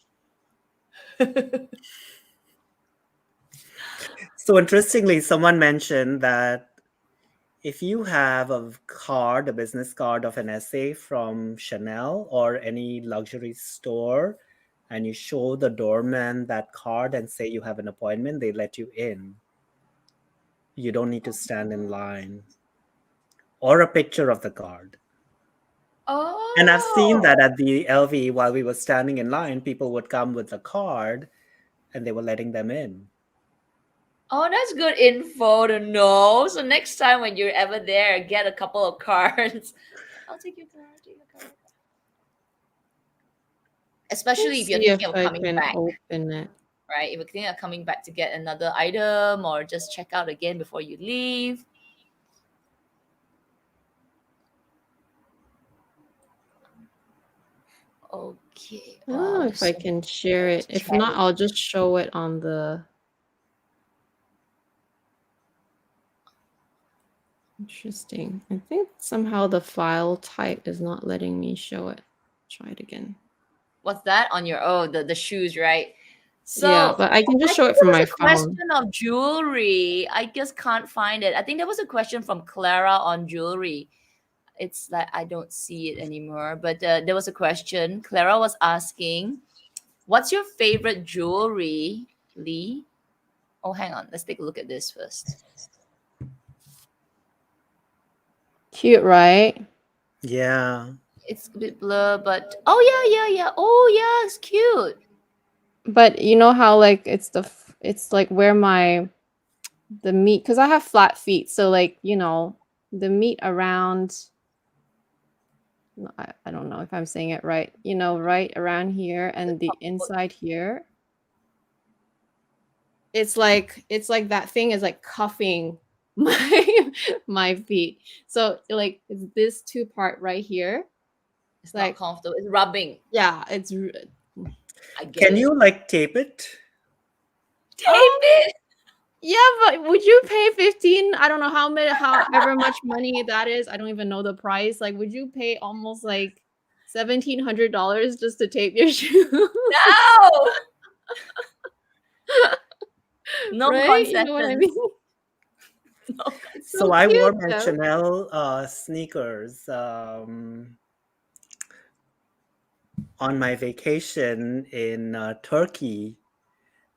So interestingly, someone mentioned that if you have a card, a business card of an essay from Chanel or any luxury store, and you show the doorman that card and say you have an appointment, they let you in. You don't need to stand in line. Or a picture of the card. Oh. And I've seen that at the LV while we were standing in line, people would come with the card and they were letting them in. Oh, that's good info to know. So next time when you're ever there, get a couple of cards. I'll take your card. Take your card. Especially Let's if you're see if thinking of I coming can back, open it. right? If you're thinking of coming back to get another item or just check out again before you leave. Okay. Oh, if I can share it. If not, I'll just show it on the. Interesting. I think somehow the file type is not letting me show it. Try it again. What's that on your the shoes, right? So yeah, but I can just show think it from there my was a phone. question of jewelry. I just can't find it. I think there was a question from Clara on jewelry. It's like I don't see it anymore. But there was a question. Clara was asking, "What's your favorite jewelry, Lee?" Oh, hang on. Let's take a look at this first. Cute, right? Yeah. It's a bit blur, but oh yeah. Oh yeah, it's cute. But you know how like it's like where the meat, because I have flat feet, so like, you know, the meat around, I don't know if I'm saying it right, you know, right around here and the inside here, it's like that thing is like cuffing my feet. So like it's this two part right here. It's like not comfortable. It's rubbing. Yeah, it's. I get Can you like tape it? Tape it. Yeah, but would you pay 15? I don't know however much money that is. I don't even know the price. Like, would you pay almost like $1,700 just to tape your shoe? No. No right? concessions. You know what I mean? No. So I wore my Chanel sneakers on my vacation in Turkey,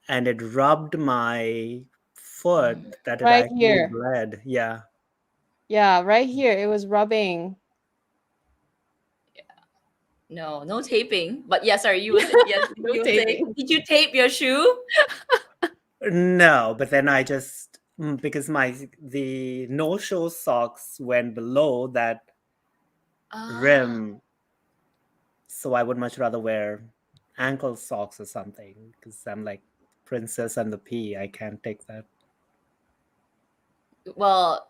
and it rubbed my foot that it right actually here. bled. Yeah. Yeah, right here. It was rubbing. Yeah. No taping. But yeah, sorry, you were yes, No you were taping. saying, did you tape your shoe? No, but then I just because the no-show socks went below that rim, so I would much rather wear ankle socks or something because I'm like Princess and the Pea. I can't take that. Well,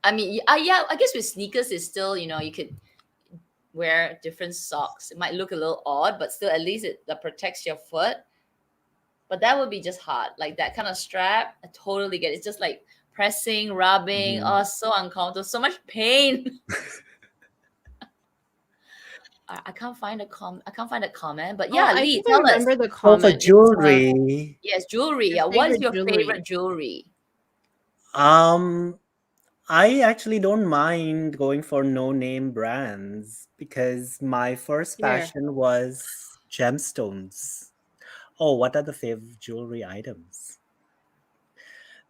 I mean, yeah, I guess with sneakers, it's still, you know, you could wear different socks. It might look a little odd, but still, at least that protects your foot. But that would be just hard. Like that kind of strap, I totally get it. It's just like pressing, rubbing. Oh, so uncomfortable, so much pain. I can't find a comment, but yeah, I Lee, think tell I us. remember the Oh, comment. for jewelry. Yes, jewelry. Your Yeah, what is favorite your jewelry. favorite jewelry? I actually don't mind going for no-name brands because my first passion was gemstones. Oh, what are the favorite jewelry items?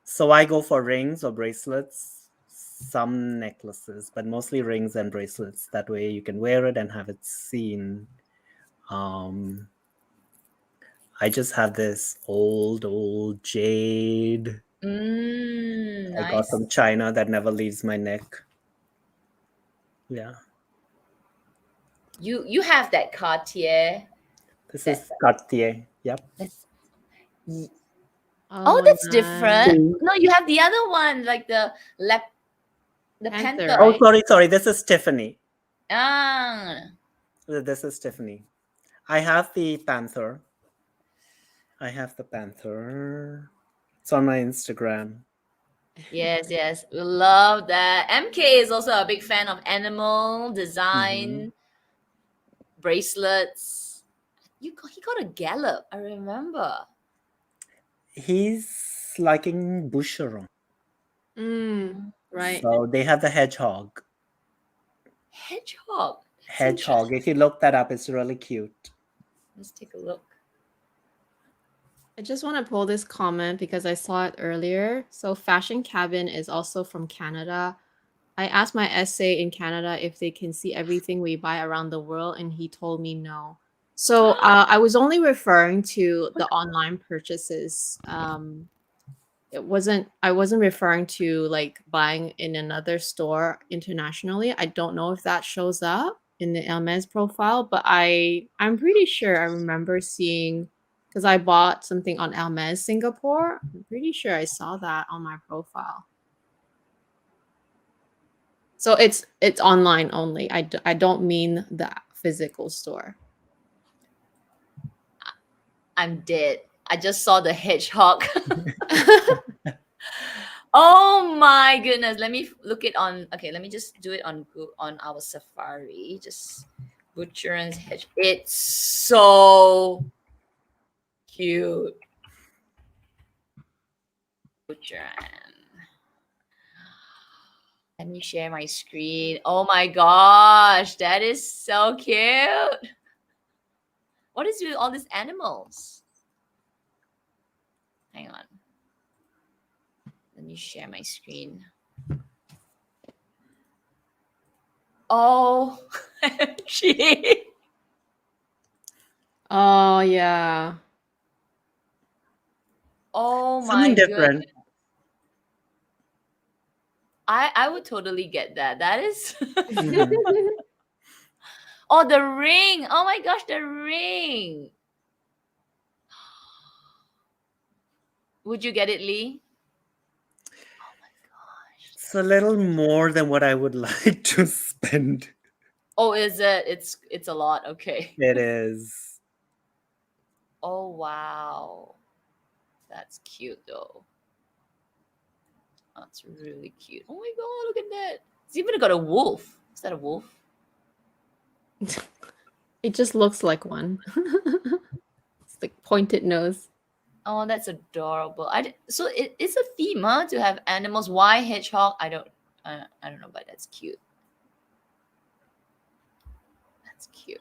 So I go for rings or bracelets, some necklaces, but mostly rings and bracelets. That way you can wear it and have it seen. I just have this old jade. I got Nice. from China that never leaves my neck. Yeah. You have that Cartier. This is Cartier. Yep. Oh, that's different. No, you have the other one, like the panther. Oh, sorry. This is Tiffany. This is Tiffany. I have the panther. It's on my Instagram. Yes, yes. We love that. MK is also a big fan of animal design bracelets. He got a gallop, I remember. He's liking Boucheron. Right. So they have the hedgehog. Hedgehog. That's Hedgehog. interesting. If you look that up, it's really cute. Let's take a look. I just want to pull this comment because I saw it earlier. So Fashion Cabin is also from Canada. I asked my essay in Canada if they can see everything we buy around the world, and he told me no. So I was only referring to the online purchases. I wasn't referring to like buying in another store internationally. I don't know if that shows up in the Hermes profile, but I'm pretty sure I remember seeing because I bought something on Hermes Singapore. I'm pretty sure I saw that on my profile. So it's online only. I don't mean the physical store. I'm dead. I just saw the hedgehog. Oh my goodness. Let me look it on. Okay, let me just do it on on our Safari. Just Butcher and Hedge. It's so cute. Butcher. Let me share my screen. Oh my gosh, that is so cute. What is with all these animals? Hang on. Let me share my screen. Oh, she. Oh yeah. Oh Something my different. goodness. I would totally get that. That is. Oh, the ring. Oh my gosh, the ring. Would you get it, Lee? Oh my gosh. It's a little more than what I would like to spend. Oh, is it? It's a lot. Okay. It is. Oh wow. That's cute though. That's really cute. Oh my god, look at that. It's even got a wolf. Is that a wolf? It just looks like one. It's like pointed nose. Oh, that's adorable. So it's a theme, huh, to have animals. Why hedgehog? I don't know, but that's cute. That's cute.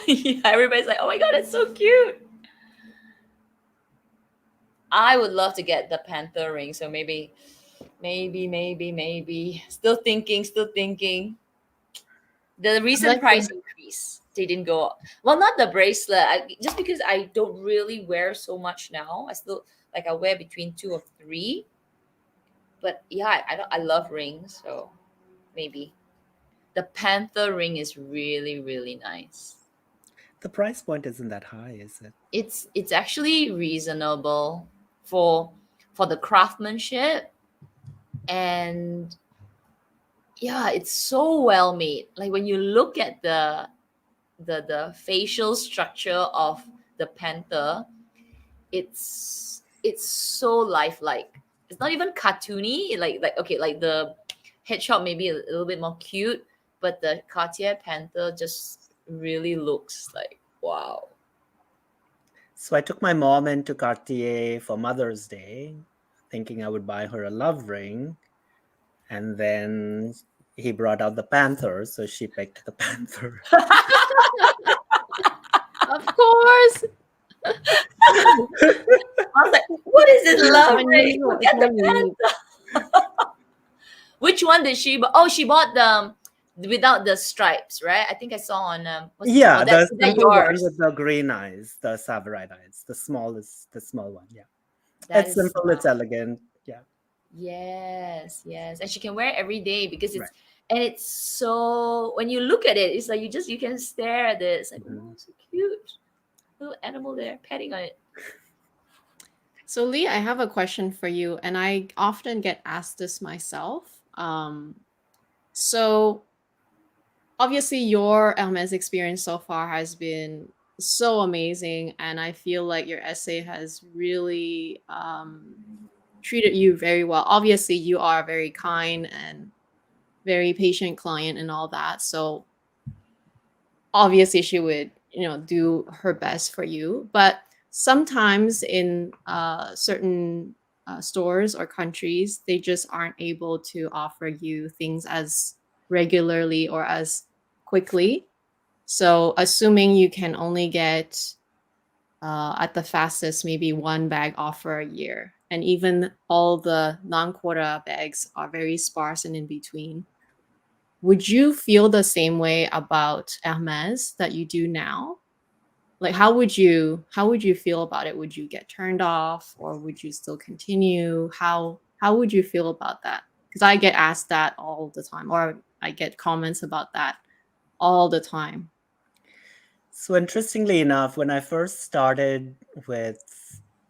Yeah, everybody's like, oh my god, it's so cute. I would love to get the panther ring. So maybe. Still thinking. The recent like price the- increase, they didn't go up. Well, not the bracelet. Just because I don't really wear so much now. I still like I wear between 2 or 3. But yeah, I love rings, so maybe the panther ring is really really nice. The price point isn't that high, is it? It's actually reasonable for the craftsmanship, and yeah, it's so well made. Like when you look at the facial structure of the panther, it's so lifelike. It's not even cartoony. Like okay, like the hedgehog maybe a little bit more cute, but the Cartier panther just really looks like wow. So I took my mom into Cartier for Mother's Day, thinking I would buy her a love ring. And then he brought out the panther, so she picked the panther. Of course. I was like, what is this love When ring? you- Get the when you- panther. Which one did she? Oh, she bought the without the stripes, right? I think I saw on Yeah, the is that simple one yours? with the green eyes, the Savarite eyes, the small one. Yeah, That it's is simple, it's elegant. Yeah, yes, and she can wear it every day because right. it's so when you look at it, it's like you can stare at it. It's like Mhm. oh, so cute, little animal there petting on it. So Lee, I have a question for you, and I often get asked this myself. So obviously your Hermes experience so far has been so amazing, and I feel like your essay has really treated you very well. Obviously, you are a very kind and very patient client and all that. So obviously she would, do her best for you. But sometimes in certain stores or countries, they just aren't able to offer you things as regularly or as quickly. So assuming you can only get at the fastest maybe one bag offer a year, and even all the non-quota bags are very sparse and in between. Would you feel the same way about Hermes that you do now? Like how would you feel about it? Would you get turned off or would you still continue? How would you feel about that? Because I get asked that all the time, or I get comments about that all the time. So interestingly enough, when I first started with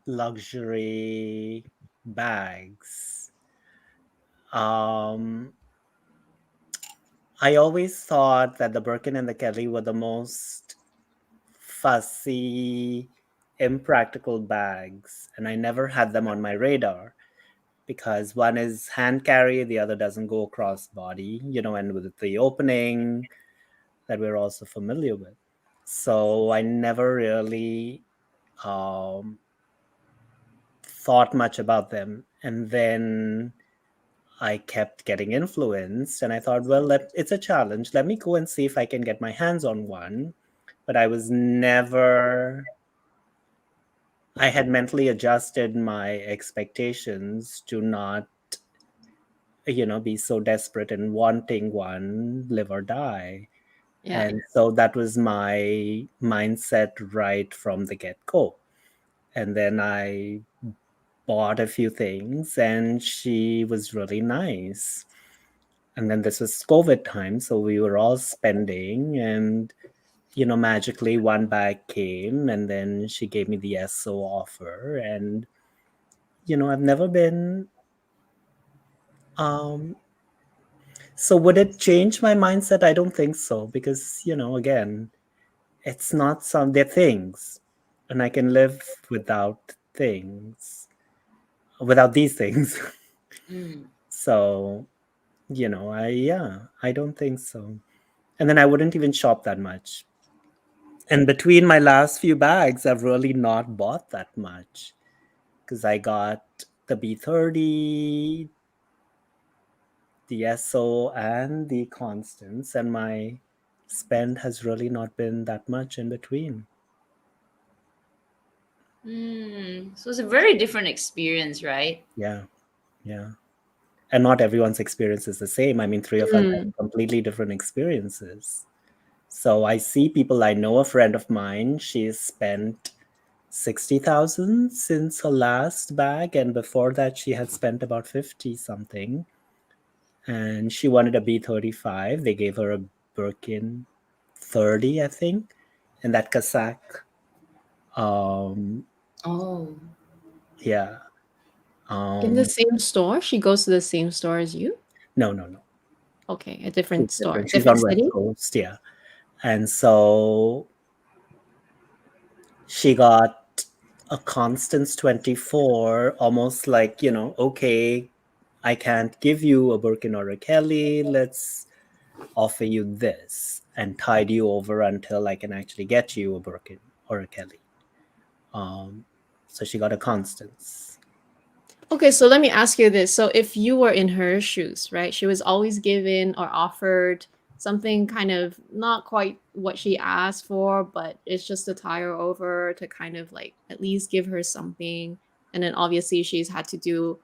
luxury bags, um, I always thought that the Birkin and the Kelly were the most fussy, impractical bags, and I never had them on my radar because one is hand carry, the other doesn't go across body, and with the opening that we're also familiar with. So I never really um, thought much about them. And then I kept getting influenced, and I thought, well, it's a challenge. Let me go and see if I can get my hands on one. But I was never, I had mentally adjusted my expectations to not, be so desperate and wanting one, live or die. Yeah. And so that was my mindset right from the get go. And then I bought a few things, and she was really nice. And then this was COVID time, so we were all spending, and magically one bag came, and then she gave me the SO offer, and I've never been. Um, so would it change my mindset? I don't think so, because again, it's not they're things, and I can live without things, without these things. Mm. So I don't think so. And then I wouldn't even shop that much. And between my last few bags, I've really not bought that much because I got the B30, the SO, and the Constance, and my spend has really not been that much in between. So it's a very different experience, right? Yeah, yeah. And not everyone's experience is the same. I mean, three of us have Mm. completely different experiences. So I see people, I know a friend of mine, she's spent 60,000 since her last bag, and before that she had spent about 50 something, and she wanted a B35. They gave her a Birkin 30, I think, and that Cossack. Oh. Yeah. In the um same store? She goes to the same store as you? no, Okay, a she's different store, different. She's different on West city? Coast, yeah. And so she got a Constance 24, almost like, okay, I can't give you a Birkin or a Kelly. Let's offer you this and tide you over until I can actually get you a Birkin or a Kelly. So she got a Constance. Okay, so let me ask you this. So if you were in her shoes, right? She was always given or offered something kind of not quite what she asked for, but it's just to tie her over to kind of like at least give her something. And then obviously she's had to do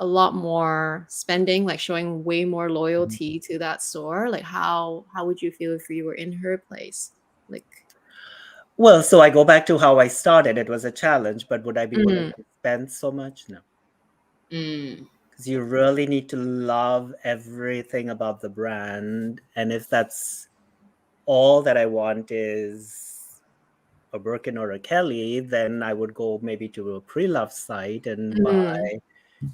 a lot more spending, like showing way more loyalty to that store. Like how would you feel if you were in her place? Like Well, so I go back to how I started. It was a challenge, but would I be willing mm, to spend so much? No. Mm. Because you really need to love everything about the brand. And if that's all that I want is a Birkin or a Kelly, then I would go maybe to a pre-love site and mm, buy,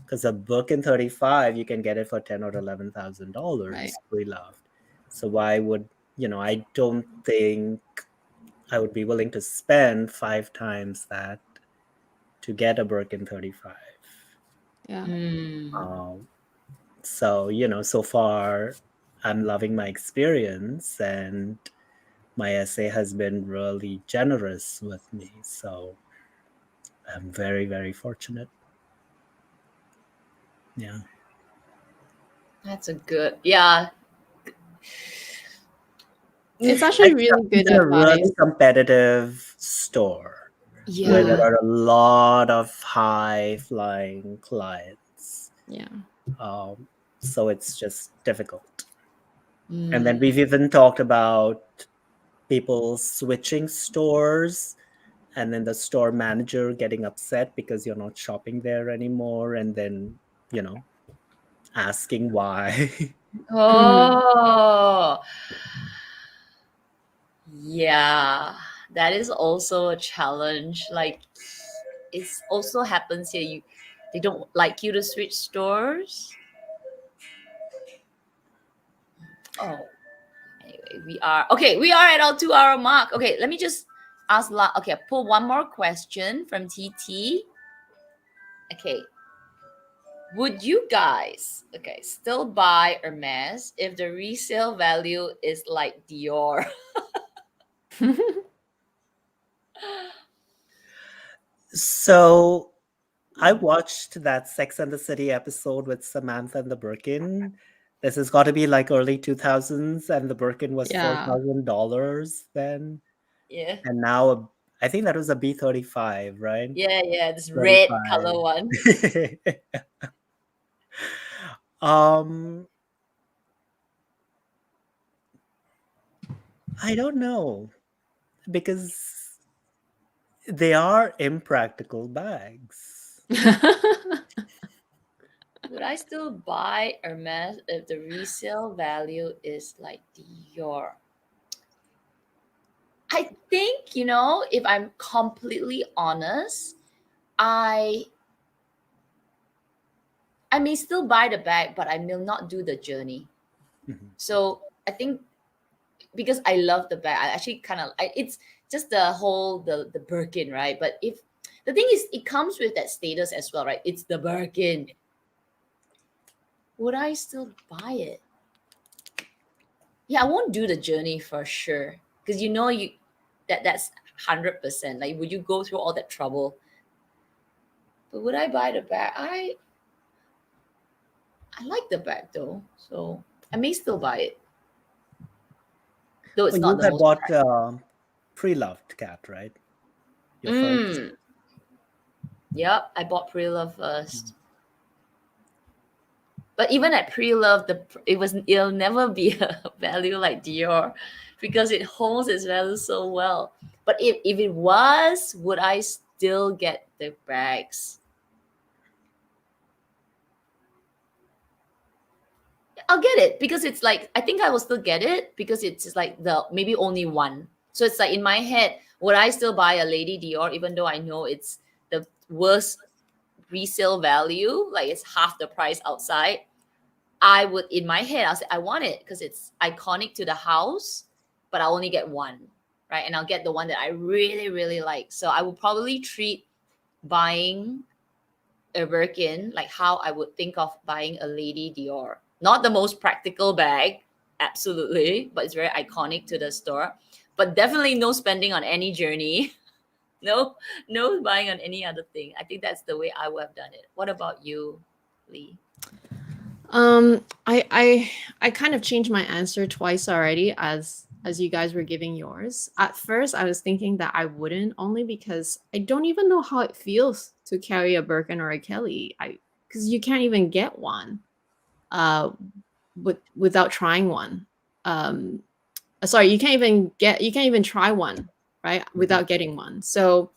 because a Birkin 35 you can get it for $10 or $11,000 right. pre-loved. So why would I don't think I would be willing to spend 5 times that to get a Birkin 35. Yeah. So, so far I'm loving my experience, and my SA has been really generous with me. So I'm very, very fortunate. Yeah. That's a good, yeah. It's actually really good It's in a really advice. competitive store where there Yeah. are a lot of high flying clients. Yeah. So it's just difficult. And then Mm. we've even talked about people switching stores, and then the store manager getting upset because you're not shopping there anymore, and then, asking why. Oh, yeah. That is also a challenge. Like, it's also happens here. They don't like you to switch stores. Oh, anyway, we are at our 2 hour mark. Okay, let me just ask. Okay, I pull one more question from TT. Okay, would you guys still buy Hermes if the resale value is like Dior? So I watched that Sex and the City episode with Samantha and the Birkin. This has got to be like early 2000s, and the Birkin was Yeah. $4,000 then. Yeah, And now I think that was a B35, right? yeah. This red color one. 35. um, I don't know, because they are impractical bags. Would I still buy Hermes if the resale value is like Dior? I think, if I'm completely honest, I I may still buy the bag, but I will not do the journey. Mhm. So I think because I love the bag, I actually it's just the whole the Birkin, right? But if the thing is, it comes with that status as well, right? It's the Birkin. Would I still buy it? Yeah, I won't do the journey for sure because that's 100%. Like, would you go through all that trouble? But would I buy the bag? I like the bag though, so I may still buy it, though it's Well, not you the had most bought practical. pre-loved cat, right? Your first. Mm. Yep, I bought pre-love first. But even at pre-love, it'll never be a value like Dior because it holds its value so well. But if it was, would I still get the bags? I'll get it because it's like I think I will still get it because it's just like the maybe only one. So it's like in my head, would I still buy a Lady Dior even though I know it's the worst resale value, like it's half the price outside? I would in my head I'll say I want it because it's iconic to the house, but I only get one, right? And I'll get the one that I really really like. So I would probably treat buying a Birkin like how I would think of buying a Lady Dior. Not the most practical bag, absolutely, but it's very iconic to the store. But definitely no spending on any journey. No, no buying on any other thing. I think that's the way I would have done it. What about you, Lee? I kind of changed my answer twice already as you guys were giving yours. At first, I was thinking that I wouldn't, only because I don't even know how it feels to carry a Birkin or a Kelly. Because you can't even get one, uh, without trying one. Um, sorry, you can't even try one, right, without getting one. So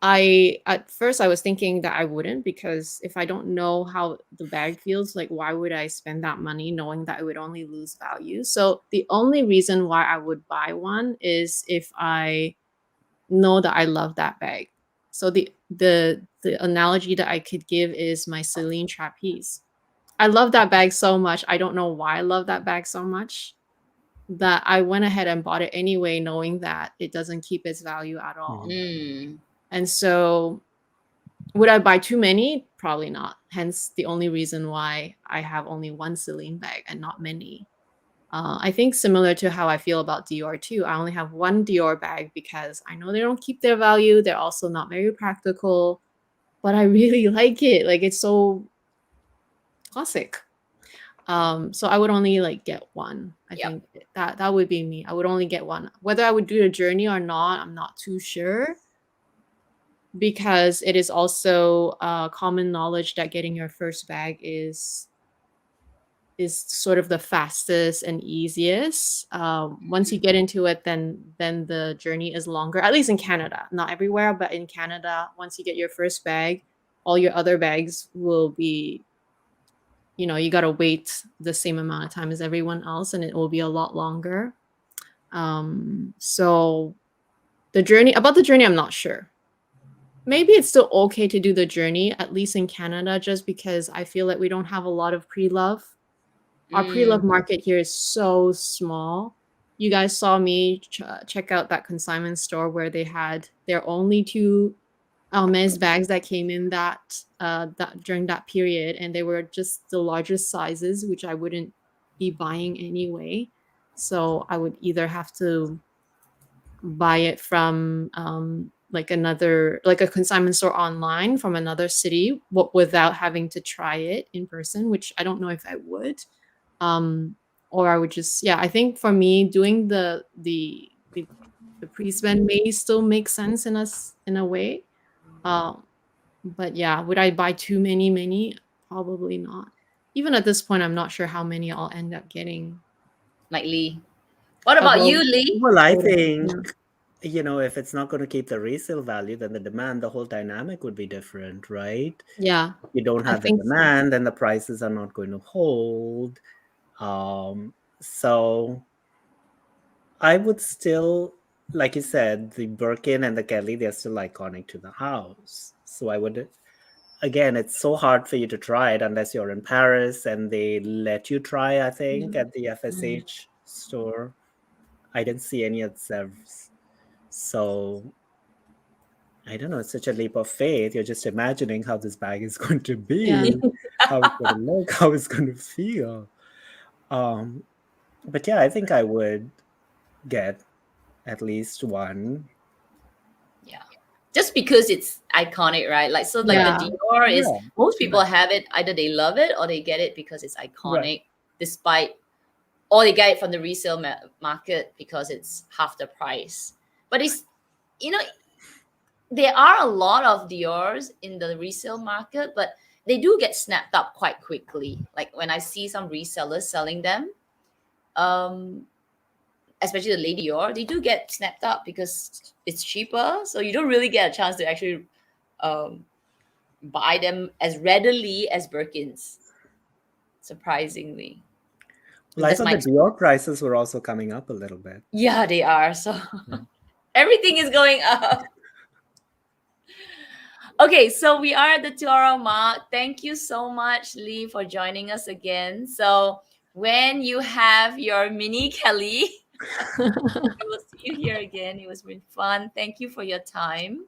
at first I was thinking that I wouldn't, because if I don't know how the bag feels, like why would I spend that money knowing that I would only lose value? So the only reason why I would buy one is if I know that I love that bag. So the analogy that I could give is my Celine trapeze. I love that bag so much. I don't know why I love that bag so much. that I went ahead and bought it anyway, knowing that it doesn't keep its value at all. Mm. And so would I buy too many? Probably not. Hence the only reason why I have only one Celine bag and not many. I think similar to how I feel about Dior too. I only have one Dior bag because I know they don't keep their value. They're also not very practical, but I really like it. Like it's so classic. So I would only like get one. I Yep. think that would be me. I would only get one. Whether I would do the journey or not, I'm not too sure, because it is also common knowledge that getting your first bag is sort of the fastest and easiest. Once you get into it, then the journey is longer. At least in Canada, not everywhere, but in Canada, once you get your first bag, all your other bags will be, you got to wait the same amount of time as everyone else, and it will be a lot longer. So the journey, I'm not sure. Maybe it's still okay to do the journey, at least in Canada, just because I feel like we don't have a lot of pre-love. Our pre-love market here is so small. You guys saw me check out that consignment store where they had their only two Hermes bags that came in that during that period, and they were just the largest sizes, which I wouldn't be buying anyway. So I would either have to buy it from like a consignment store online from another city, without having to try it in person, which I don't know if I would. Or I would just, I think for me, doing the pre-spend may still make sense in a way. But yeah, would I buy too many? Probably not. Even at this point, I'm not sure how many I'll end up getting. Like Lee. What about you, Lee? Well, I Yeah. think, if it's not going to keep the resale value, then the demand, the whole dynamic would be different, right? Yeah. If you don't I have the think so. demand, then the prices are not going to hold. So I would still, like you said, the Birkin and the Kelly, they're still iconic to the house. So I would, again, it's so hard for you to try it unless you're in Paris and they let you try, I think, at the FSH store. I didn't see any at Sevres. So I don't know, it's such a leap of faith. You're just imagining how this bag is going to be, Yeah. how it's going to look, how it's going to feel. But yeah, I think I would get at least one. Yeah. Just because it's iconic, right? Like, so like Yeah. the Dior is, Yeah, most people right. have it, either they love it or they get it because it's iconic, Right. despite, or they get it from the resale market because it's half the price. But it's, there are a lot of Dior's in the resale market, but they do get snapped up quite quickly. Like when I see some resellers selling them, especially the Lady Dior, they do get snapped up because it's cheaper. So you don't really get a chance to actually buy them as readily as Birkins, surprisingly. Well, I That's thought my the Dior prices were also coming up a little bit. Yeah, they are. So everything is going up. Okay, so we are at the 2 hour mark. Thank you so much, Lee, for joining us again. So when you have your mini Kelly, we will see you here again. It was really fun. Thank you for your time.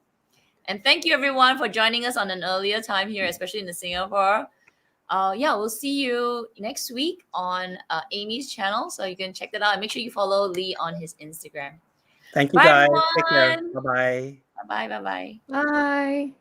And thank you everyone for joining us on an earlier time here, especially in the Singapore. We'll see you next week on Amy's channel. So you can check that out and make sure you follow Lee on his Instagram. Thank you, Bye, guys. Take care. everyone. Bye-bye. Bye-bye. Bye-bye. Bye.